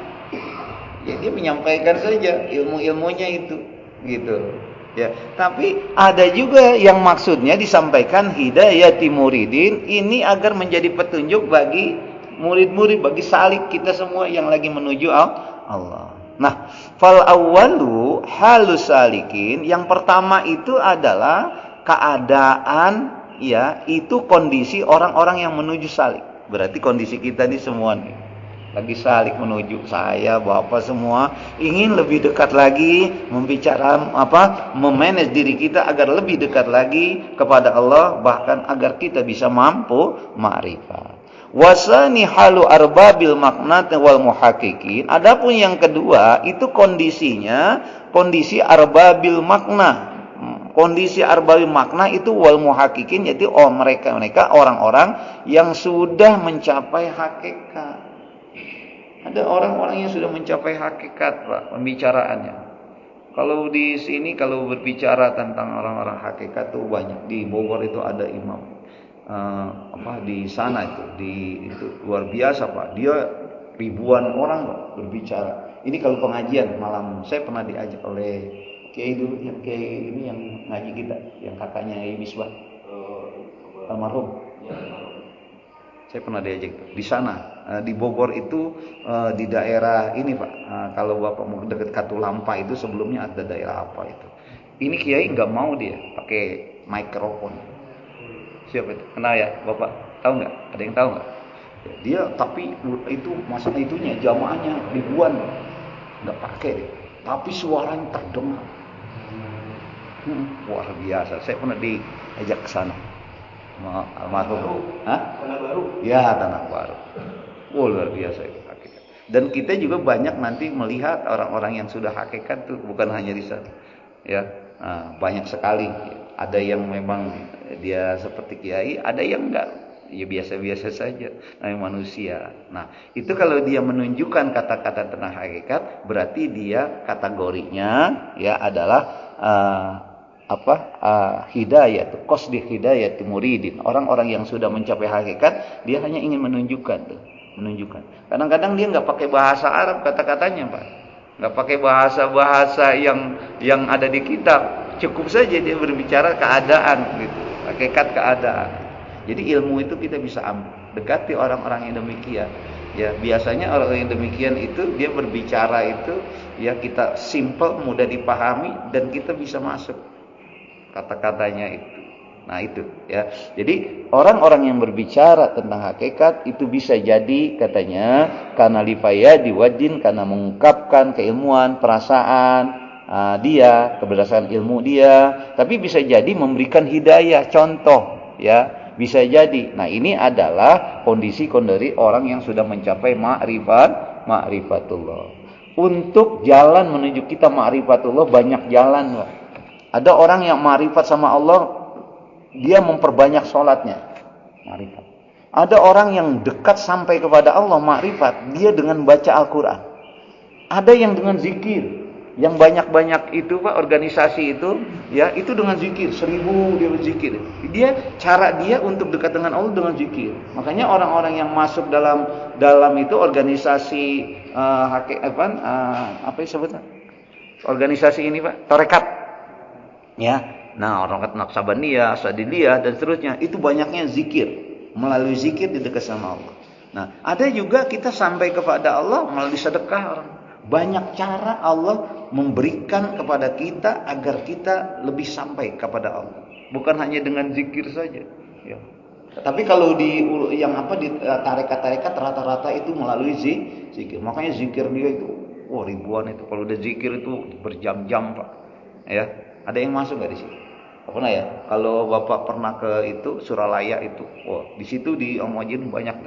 Jadi menyampaikan saja ilmu-ilmunya itu, gitu. Ya, tapi ada juga yang maksudnya disampaikan hidayati muridin ini agar menjadi petunjuk bagi murid-murid, bagi salik kita semua yang lagi menuju Allah. Nah, fal awwalu halus salikin, yang pertama itu adalah keadaan, ya, itu kondisi orang-orang yang menuju salik. Berarti kondisi kita ini semua nih lagi salik menuju, saya, Bapak semua ingin lebih dekat lagi memanage diri kita agar lebih dekat lagi kepada Allah, bahkan agar kita bisa mampu ma'rifat. Wasani halu arbabil maknat wal muhaqqiqin. Adapun yang kedua itu kondisinya kondisi arbabil makna. Kondisi arbabil makna itu wal muhaqqiqin, yaitu mereka orang-orang yang sudah mencapai hakikat. Ada orang-orang yang sudah mencapai hakikat, Pak, pembicaraannya. Kalau di sini kalau berbicara tentang orang-orang hakikat tuh banyak. Di Bogor itu ada imam di sana itu luar biasa, Pak. Dia ribuan orang, Pak, berbicara. Ini kalau pengajian malam, saya pernah diajak oleh Kiai dulu, yang Kiai ini yang ngaji kita, yang kakaknya Misbah, almarhum. Saya pernah diajak di sana, di Bogor itu, di daerah ini, Pak. Kalau Bapak mau dekat Katulampa itu sebelumnya ada daerah apa itu. Ini Kiai nggak mau dia pakai mikrofon. Siapa itu? Kenal ya, Bapak? Tahu nggak? Ada yang tahu nggak? Dia tapi itu masa itunya jamaahnya ribuan, nggak pakai deh. Tapi suaranya terdengar. Luar biasa. Saya pernah diajak ke sana. Almarhum. Tanah Baru. Ya, Tanah Baru. Luar biasa itu hakikat. Dan kita juga banyak nanti melihat orang-orang yang sudah hakikat tuh bukan hanya di sana. Ya, banyak sekali. Ada yang memang dia seperti kiai, ada yang enggak. Ya biasa-biasa saja, manusia. Nah, itu kalau dia menunjukkan kata-kata tentang hakikat, berarti dia kategorinya ya adalah hidayah, qasdi hidayati muridin. Orang-orang yang sudah mencapai hakikat, dia hanya ingin menunjukkan. Kadang-kadang dia nggak pakai bahasa Arab kata-katanya, Pak. Nggak pakai bahasa-bahasa yang ada di kitab. Cukup saja dia berbicara keadaan gitu, hakikat keadaan. Jadi ilmu itu kita bisa dekati orang-orang yang demikian. Ya, biasanya orang yang demikian itu dia berbicara itu ya kita simple, mudah dipahami dan kita bisa masuk kata-katanya itu. Nah, itu ya. Jadi orang-orang yang berbicara tentang hakikat itu bisa jadi katanya karena lifaya diwadin, karena mengungkapkan keilmuan, perasaan dia, keberasaan ilmu dia, tapi bisa jadi memberikan hidayah, contoh ya. Bisa jadi. Nah, ini adalah kondisi orang yang sudah mencapai ma'rifatullah. Untuk jalan menuju kita ma'rifatullah banyak jalan, Pak. Ada orang yang ma'rifat sama Allah, dia memperbanyak sholatnya. Ma'rifat. Ada orang yang dekat sampai kepada Allah ma'rifat, dia dengan baca Al-Quran. Ada yang dengan zikir. Yang banyak-banyak itu, Pak, organisasi itu, ya, itu dengan zikir, 1000 dia berzikir. Cara dia untuk dekat dengan Allah dengan zikir. Makanya orang-orang yang masuk dalam itu organisasi apa disebutnya? Organisasi ini, Pak, tarekat. Ya. Nah, orang Naqsabandiyah, Sadiliyah dan seterusnya, itu banyaknya zikir. Melalui zikir didekat sama Allah. Nah, ada juga kita sampai kepada Allah melalui sedekah orang. Banyak cara Allah memberikan kepada kita agar kita lebih sampai kepada Allah. Bukan hanya dengan zikir saja. Ya. Tapi kalau di tarekat-tarekat rata-rata itu melalui zikir. Makanya zikir dia itu ribuan itu. Kalau udah zikir itu berjam-jam, Pak. Ya, ada yang masuk nggak di sini? Pernah ya? Kalau Bapak pernah ke itu Suralaya itu, di situ di Omojin banyak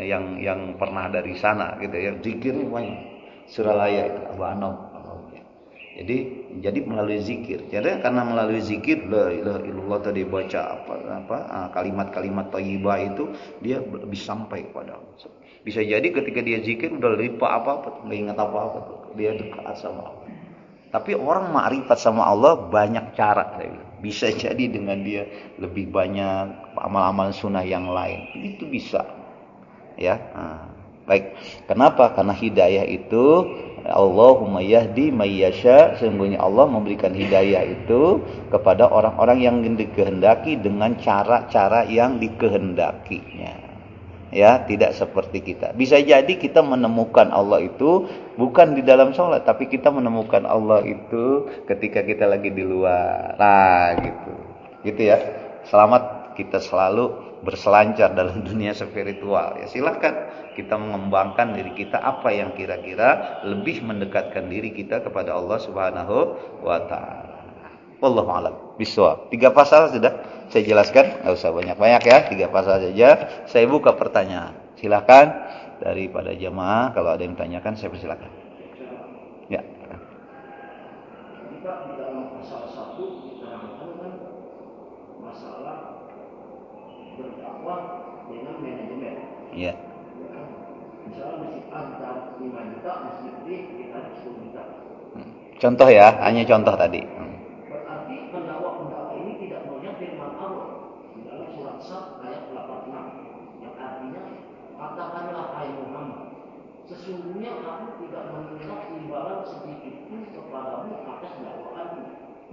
yang pernah dari sana gitu ya. Zikirnya banyak. Suralaya itu Abah Anom. Jadi melalui zikir. Jadi karena melalui zikir la ilaha illallah tadi baca kalimat-kalimat thayyibah itu dia lebih sampai kepada Allah. Bisa jadi ketika dia zikir udah lupa apa-apa, enggak ingat apa-apa, dia dekat sama Allah. Tapi orang ma'rifat sama Allah banyak cara. Bisa jadi dengan dia lebih banyak amal-amal sunnah yang lain. Itu bisa. Ya. Baik. Kenapa? Karena hidayah itu Allahumma yahdi may yasha, sesungguhnya Allah memberikan hidayah itu kepada orang-orang yang dikehendaki dengan cara-cara yang dikehendakinya. Ya, tidak seperti kita. Bisa jadi kita menemukan Allah itu bukan di dalam sholat, tapi kita menemukan Allah itu ketika kita lagi di luar. Nah, gitu. Gitu ya. Selamat kita selalu berselancar dalam dunia spiritual. Ya, silakan kita mengembangkan diri kita apa yang kira-kira lebih mendekatkan diri kita kepada Allah Subhanahu wa taala. Wallahu a'lam bishawab. 3 pasal sudah saya jelaskan, enggak usah banyak-banyak ya, 3 pasal saja. Saya buka pertanyaan. Silakan daripada jemaah kalau ada yang tanyakan saya persilakan. Ya. Kita di dalam pasal 1 diterangkan kan masalah berdakwah dengan manajemen. Iya. Misalnya masjid antar 5 juta, masjid B kita 10 juta. Contoh ya, hanya contoh tadi. Berarti pendakwa-pendakwa ini tidak melihat firman Allah di dalam surat Sad ayat 86 yang artinya katakanlah hai Muhammad, sesungguhnya aku tidak meminta imbalan sedikit pun kepadamu atas dakwaanmu.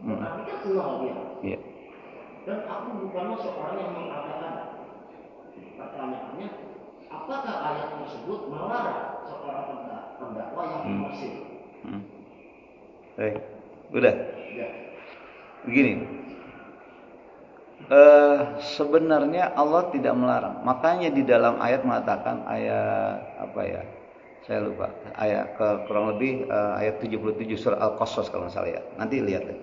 Berarti kan nol dia. Iya. Dan aku bukanlah seorang yang mengada-ada. Pertanyaannya, apakah ayat tersebut melarang seorang pendakwa yang fasik? Baik. Udah. Ya. Begini. Sebenarnya Allah tidak melarang. Makanya di dalam ayat mengatakan ayat apa ya? Saya lupa. Ayat kurang lebih ayat 77 surah Al-Qasas kalau enggak salah ya. Nanti lihat deh.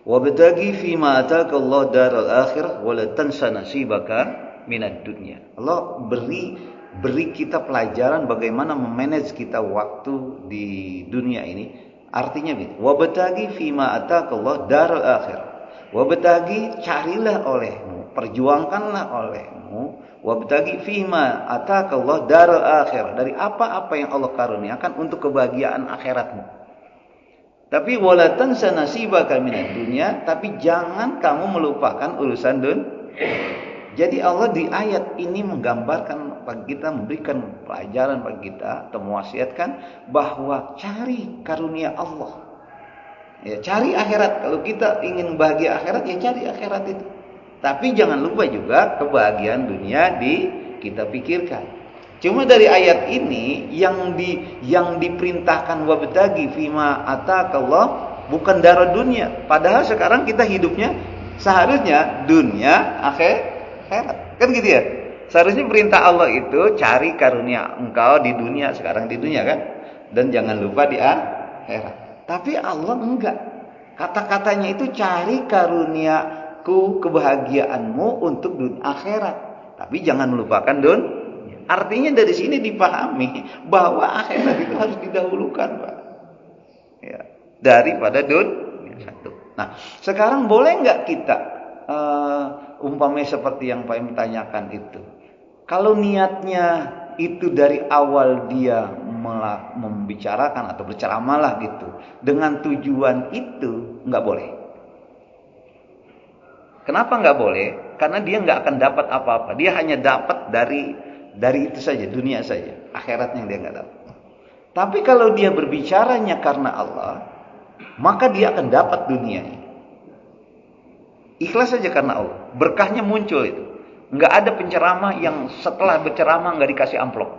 Wabtaghi fima ataakallahu daral akhirah wa la tansa nasibaka minad dunya. Allah beri kita pelajaran bagaimana memanage kita waktu di dunia ini. Artinya begini, wabtaghi fima ataakallahu daral akhirah. Wabtaghi, carilah olehmu, perjuangkanlah olehmu, wabtaghi fima ataakallahu daral akhirah, dari apa-apa yang Allah karuniakan untuk kebahagiaan akhiratmu. Tapi wala tansa nasibaka minad dunya, tapi jangan kamu melupakan urusan dunia. Jadi Allah di ayat ini menggambarkan bagi kita, memberikan pelajaran bagi kita, atau mewasiatkan bahwa cari karunia Allah. Ya, cari akhirat. Kalau kita ingin bahagia akhirat, ya cari akhirat itu. Tapi jangan lupa juga kebahagiaan dunia kita pikirkan. Cuma dari ayat ini yang diperintahkan wabtaghi fima ataakallah bukan darah dunia. Padahal sekarang kita hidupnya seharusnya dunia akhirat. Kan gitu ya? Seharusnya perintah Allah itu cari karunia engkau di dunia, sekarang di dunia kan? Dan jangan lupa di akhirat. Tapi Allah enggak. Kata-katanya itu cari karuniaku, kebahagiaanmu untuk dunia akhirat. Tapi jangan melupakan dunia. Artinya dari sini dipahami bahwa akhirat itu harus didahulukan, Pak. Ya, daripada dunia satu. Nah, sekarang boleh nggak kita umpamanya seperti yang Pak Im tanyakan itu. Kalau niatnya itu dari awal dia membicarakan atau berceramalah gitu dengan tujuan itu, nggak boleh. Kenapa nggak boleh? Karena dia nggak akan dapat apa-apa. Dia hanya dapat dari itu saja, dunia saja. Akhiratnya dia nggak dapat. Tapi kalau dia berbicaranya karena Allah, maka dia akan dapat dunianya. Ikhlas saja karena Allah. Berkahnya muncul itu. Nggak ada penceramah yang setelah berceramah nggak dikasih amplop.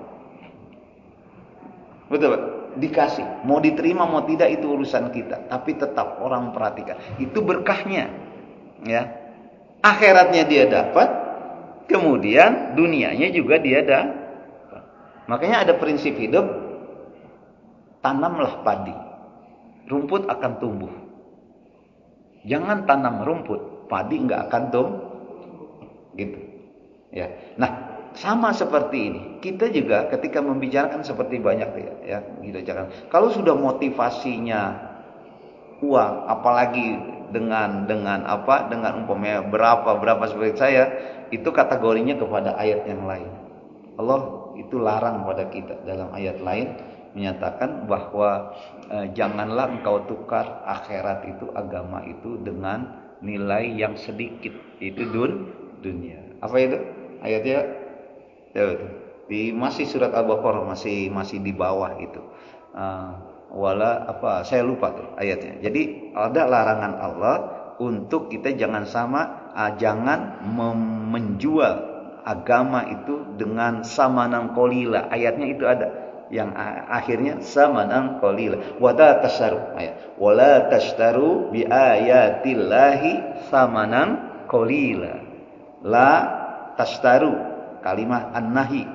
Betul, Pak? Dikasih. Mau diterima mau tidak itu urusan kita. Tapi tetap orang perhatikan. Itu berkahnya. Ya. Akhiratnya dia dapat. Kemudian dunianya juga dia dapat. Makanya ada prinsip hidup. Tanamlah padi. Rumput akan tumbuh. Jangan tanam rumput. Padi nggak akan tumbuh. Gitu. Ya. Nah, sama seperti ini. Kita juga ketika membicarakan seperti banyak ya kita jangan. Kalau sudah motivasinya uang, apalagi dengan umpamanya berapa seperti saya, itu kategorinya kepada ayat yang lain. Allah itu larang pada kita dalam ayat lain menyatakan bahwa janganlah engkau tukar akhirat itu, agama itu dengan nilai yang sedikit, itu dunia. Apa itu ayatnya? Di masih surat Al-Baqarah, masih di bawah itu. Saya lupa tuh ayatnya. Jadi ada larangan Allah untuk kita jangan menjual agama itu dengan samanan qalila. Ayatnya itu ada yang akhirnya samanan qalila. Wala tashtaru bi ayatillahi samanan qalila. La tashtaru, kalimat an-nahi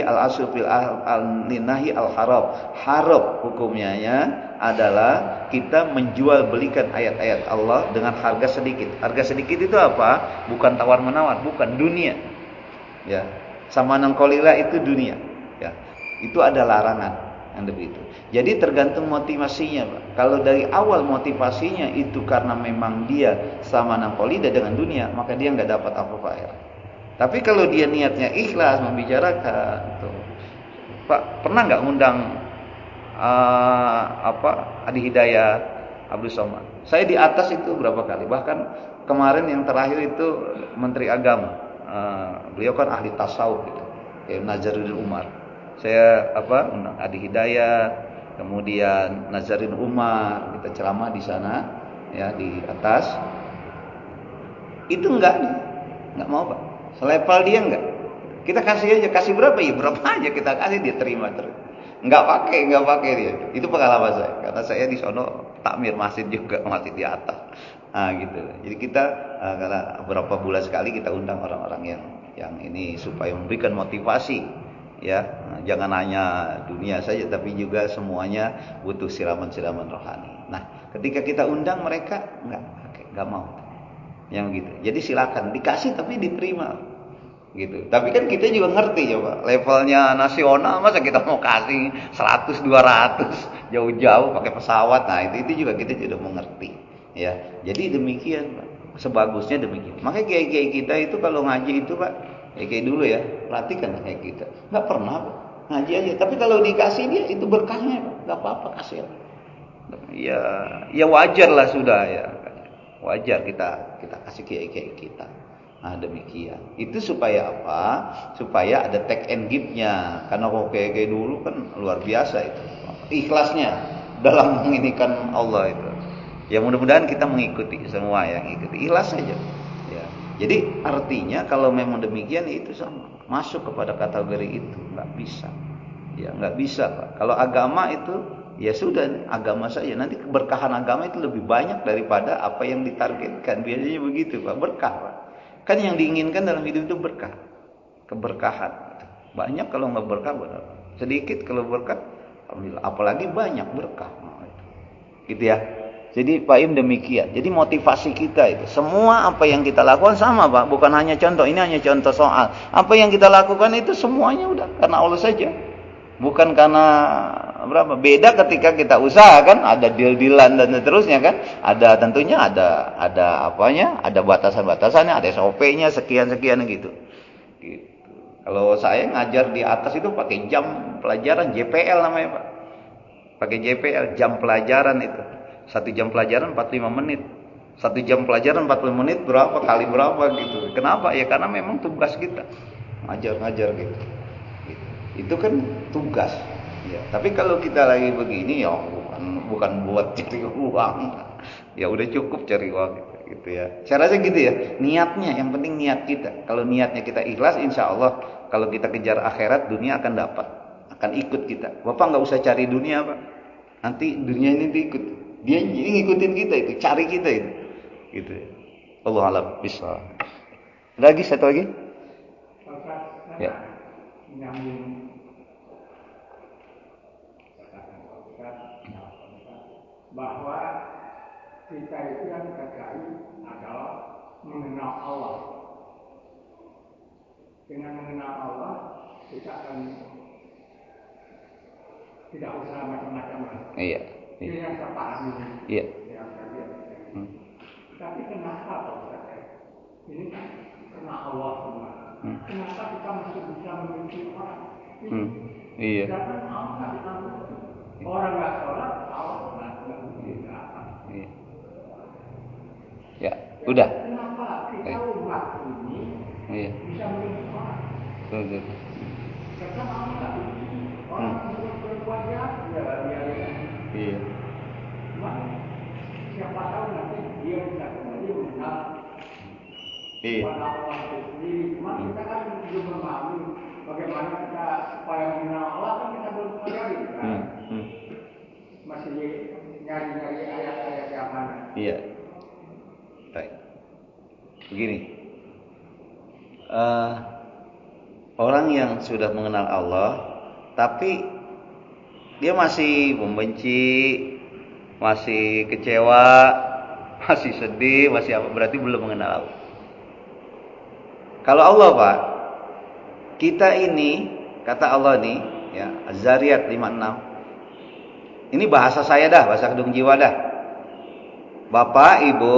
al-asl fil al-nahi al-harab. Harab hukumnya adalah kita menjual belikan ayat-ayat Allah dengan harga sedikit. Harga sedikit itu apa? Bukan tawar-menawar, bukan dunia. Ya. Samanan qalila itu dunia. Ya. Itu ada larangan yang begitu. Jadi tergantung motivasinya, Pak. Kalau dari awal motivasinya itu karena memang dia samanan qalila dengan dunia, maka dia enggak dapat apa-apa ya. Tapi kalau dia niatnya ikhlas membicarakan, tuh, Pak, pernah nggak ngundang Adi Hidayat, Abdul Somad? Saya di atas itu berapa kali. Bahkan kemarin yang terakhir itu Menteri Agama, beliau kan ahli tasawuf gitu, Nazaruddin Umar. Saya undang Adi Hidayat, kemudian Nazaruddin Umar, kita ceramah di sana, ya di atas. Itu nggak mau, Pak. Selevel dia enggak. Kita kasih aja, kasih berapa ya? Berapa aja kita kasih, dia terima terus. Enggak pakai dia. Itu pengalaman saya. Karena saya di sono takmir masjid juga, masjid di atas. Gitu. Jadi kita karena beberapa bulan sekali kita undang orang-orang yang ini supaya memberikan motivasi, ya. Jangan hanya dunia saja, tapi juga semuanya butuh siraman-siraman rohani. Nah, ketika kita undang mereka enggak mau. Yang gitu. Jadi silakan dikasih tapi diterima. Gitu. Tapi kan kita juga ngerti coba, levelnya nasional masa kita mau kasih 100 200 jauh-jauh pakai pesawat. Nah, itu juga kita sudah mengerti, ya. Jadi demikian, Pak. Sebagusnya demikian. Makanya kiai-kiai kita itu kalau ngaji itu, Pak, kayak dulu ya, perhatikan kayak kita. Enggak pernah, Pak, ngaji aja. Tapi kalau dikasih dia itu berkahnya, Pak. Enggak apa-apa kasih. Ya wajar lah sudah ya. Wajar kita kasih kiai-kiai kita. Nah, demikian. Itu supaya apa? Supaya ada take and give-nya. Karena kalau kiai-kiai dulu kan luar biasa itu. Ikhlasnya dalam menginikan Allah itu. Ya mudah-mudahan kita mengikuti semua yang ikuti. Ikhlas saja. Ya. Jadi artinya kalau memang demikian itu sama. Masuk kepada kategori itu. Enggak bisa. Ya, enggak bisa, Pak. Kalau agama itu ya sudah, agama saja. Nanti keberkahan agama itu lebih banyak daripada apa yang ditargetkan. Biasanya begitu, Pak. Berkah, Pak. Kan yang diinginkan dalam hidup itu berkah. Keberkahan. Banyak kalau nggak berkah, benar. Sedikit kalau berkah, alhamdulillah. Apalagi banyak berkah. Gitu ya. Jadi Pak Im demikian. Jadi motivasi kita itu. Semua apa yang kita lakukan sama, Pak. Bukan hanya contoh. Ini hanya contoh soal. Apa yang kita lakukan itu semuanya udah karena Allah saja. Bukan karena berapa. Beda ketika kita usaha kan, ada deal-dealan dan seterusnya kan. Ada tentunya ada apanya, ada batasan-batasannya, ada SOP-nya sekian-sekian gitu. Gitu. Kalau saya ngajar di atas itu pakai jam pelajaran JPL namanya, Pak. Pakai JPL, jam pelajaran itu. 1 jam pelajaran 45 menit. 1 jam pelajaran 40 menit berapa kali berapa gitu. Kenapa? Ya karena memang tugas kita. Ngajar gitu. Itu kan tugas. Ya, tapi kalau kita lagi begini ya bukan buat cari uang. Ya udah cukup cari uang gitu ya. Saya rasa gitu ya. Niatnya, yang penting niat kita. Kalau niatnya kita ikhlas, insya Allah kalau kita kejar akhirat, dunia akan dapat, akan ikut kita. Bapak nggak usah cari dunia, Pak. Nanti dunia ini ikut. Dia ngikutin kita itu, cari kita itu. Gitu. Allah alam bisa. Lagi satu lagi? Ya. Bahwa kita itu yang terkait adalah mengenal Allah. Dengan mengenal Allah, kita akan tidak usah macam-macam. Iya. Ini yang saya pahami. Iya. Ya. Tapi kenapa Pak Ustaz? Ini kan kena Allah semua. Kenapa kita masih bisa membenci orang? Iya. Jangan Allah kita orang nggak sholat, Allah nggak benci. Iya. Ya, udah. Kenapa kita umat ini Iya. bisa membenci orang? Betul. Karena Allah nggak benci. Orang berbuat jahat, ya biarin. Iya. Cuma siapa tahu nanti dia bisa kembali mengenal Iya. kepada Allah itu sendiri. Cuma kita kan belum memahami bagaimana kita supaya mengenal Allah kan kita belum pelajari kan. Masih nyari-nyari ayat-ayat yang mana. Iya. Baik. Begini. Orang yang sudah mengenal Allah tapi dia masih membenci, masih kecewa, masih sedih, masih apa, berarti belum mengenal Allah. Kalau Allah, Pak, kita ini, kata Allah nih, ya, Az-Zariyat 56. Ini bahasa saya dah, bahasa kedung jiwa dah. Bapak, Ibu,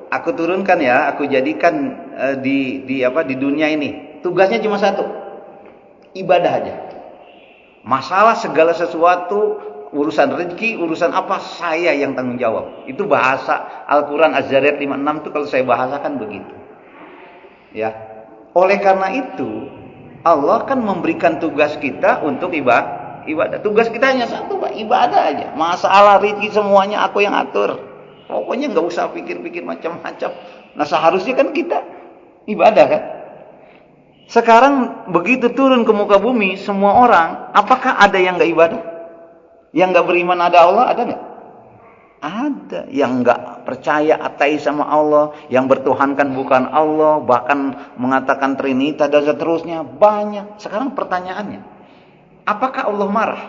aku turunkan ya, aku jadikan di dunia ini. Tugasnya cuma satu. Ibadah aja. Masalah segala sesuatu, urusan rezeki, urusan apa, saya yang tanggung jawab. Itu bahasa Al-Quran Az-Zariyat 56 itu kalau saya bahasakan begitu. Ya. Oleh karena itu, Allah kan memberikan tugas kita untuk ibadah. Tugas kita hanya satu, Pak, ibadah aja. Masalah rezeki semuanya aku yang atur. Pokoknya nggak usah pikir-pikir macam-macam. Nah, seharusnya kan kita ibadah kan? Sekarang begitu turun ke muka bumi, semua orang, apakah ada yang nggak ibadah? Yang nggak beriman ada Allah, ada nggak? Ada. Yang nggak percaya ateis sama Allah, yang bertuhankan bukan Allah, bahkan mengatakan Trinitas dan seterusnya, banyak. Sekarang pertanyaannya, apakah Allah marah?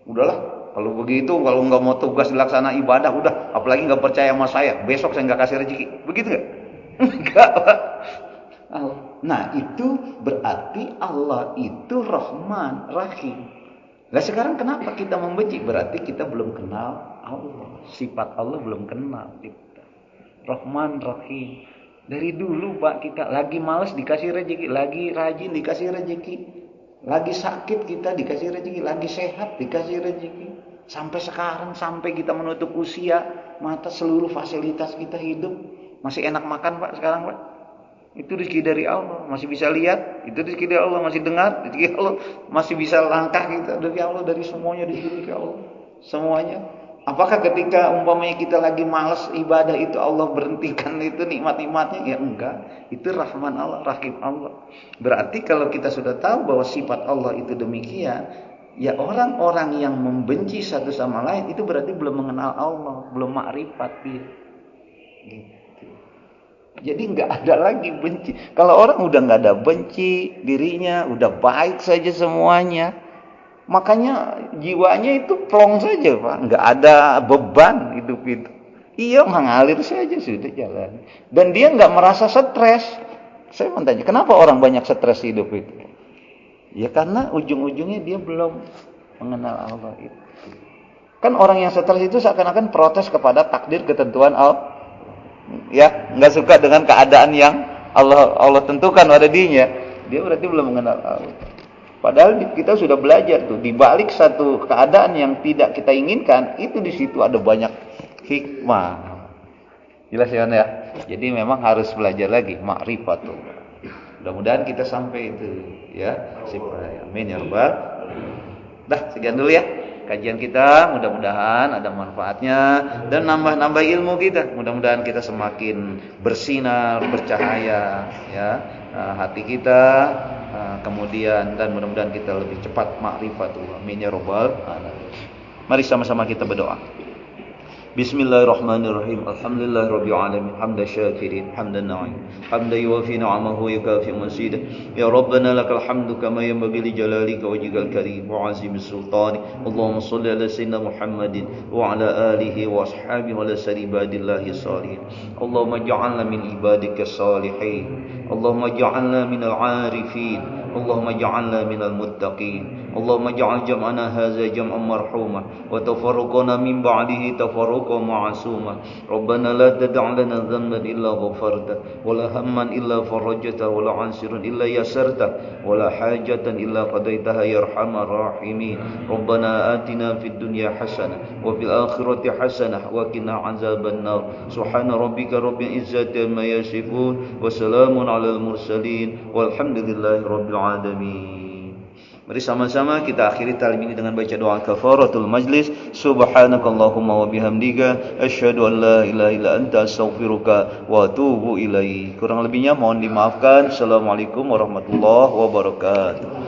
Udahlah, kalau begitu, kalau nggak mau tugas dilaksana ibadah, udah, apalagi nggak percaya sama saya, besok saya nggak kasih rezeki, begitu nggak? Enggak, Pak. Nah, itu berarti Allah itu Rahman, Rahim. Nah, sekarang kenapa kita membenci? Berarti kita belum kenal Allah. Sifat Allah belum kenal kita. Rahman, Rahim. Dari dulu, Pak, kita lagi malas dikasih rezeki, lagi rajin dikasih rezeki, lagi sakit kita dikasih rezeki, lagi sehat dikasih rezeki. Sampai sekarang, sampai kita menutup usia, mata seluruh fasilitas kita hidup, masih enak makan, Pak, sekarang, Pak. Itu rezeki dari Allah, masih bisa lihat, itu rezeki dari Allah, masih dengar, rezeki Allah, masih bisa langkah kita dari Allah, dari semuanya rezeki dari Allah, semuanya. Apakah ketika umpamanya kita lagi malas ibadah itu Allah berhentikan itu nikmat-nikmatnya? Ya enggak, itu Rahman Allah, Rahim Allah. Berarti kalau kita sudah tahu bahwa sifat Allah itu demikian, ya orang-orang yang membenci satu sama lain itu berarti belum mengenal Allah, belum ma'rifat dia. Gitu. Jadi nggak ada lagi benci. Kalau orang udah nggak ada benci dirinya, udah baik saja semuanya, makanya jiwanya itu plong saja, Pak. Nggak ada beban hidup itu. Iya, mengalir saja sudah jalan. Dan dia nggak merasa stres. Saya mau tanya, kenapa orang banyak stres hidup itu? Ya karena ujung-ujungnya dia belum mengenal Allah itu. Kan orang yang stres itu seakan-akan protes kepada takdir ketentuan Allah. Ya, nggak suka dengan keadaan yang Allah tentukan pada dirinya, dia berarti belum mengenal Allah. Padahal kita sudah belajar tuh, di balik satu keadaan yang tidak kita inginkan, itu di situ ada banyak hikmah. Jelas ya? Jadi memang harus belajar lagi ma'rifatullah. Mudah-mudahan kita sampai itu, ya. Amin ya rabbal. Dah, sekian dulu ya kajian kita, mudah-mudahan ada manfaatnya dan nambah-nambah ilmu kita. Mudah-mudahan kita semakin bersinar, bercahaya, ya, hati kita, kemudian dan mudah-mudahan kita lebih cepat ma'rifatullah. Amin ya rabbal alamin. Mari sama-sama kita berdoa. Bismillahirrahmanirrahim. Alhamdulillahirabbil alamin. Hamdan syakirin, hamdan na'im. Hamdan yuwafi ni'amahu wa yukafi mazidah. Ya Rabbana lakal hamdu kama yanbaghi li jalalika wajhikal karim wa 'azimi sultani. Allahumma shalli ala sayyidina Muhammadin wa ala alihi wa ashabihi wa ala sari ibadillahi salihin. Allahumma ij'alna min ibadika salihin. اللهم اجعلنا من العارفين اللهم اجعلنا من المتقين اللهم اجعل جمعنا هذا جمعا مرحوما وتفرقنا من بعده تفرقا معصوما ربنا لا تدع لنا ذنبا إلا غفرته ولا هما إلا فرجته ولا عسرا إلا يسرته ولا حاجة إلا قضيتها يا أرحم الراحمين ربنا آتنا في الدنيا حسنة وفي الآخرة حسنة وقنا عذاب النار سبحان ربك رب العزة عما يصفون وسلام على المرسلين والحمد لله رب العالمين. Mari sama-sama kita akhiri talim ini dengan baca doa kafaratul majlis. Subhanakallahumma wa bihamdika asyhadu an la ilaha illa anta astaghfiruka wa atubu ilaik. Kurang lebihnya mohon dimaafkan. Assalamualaikum warahmatullahi wabarakatuh.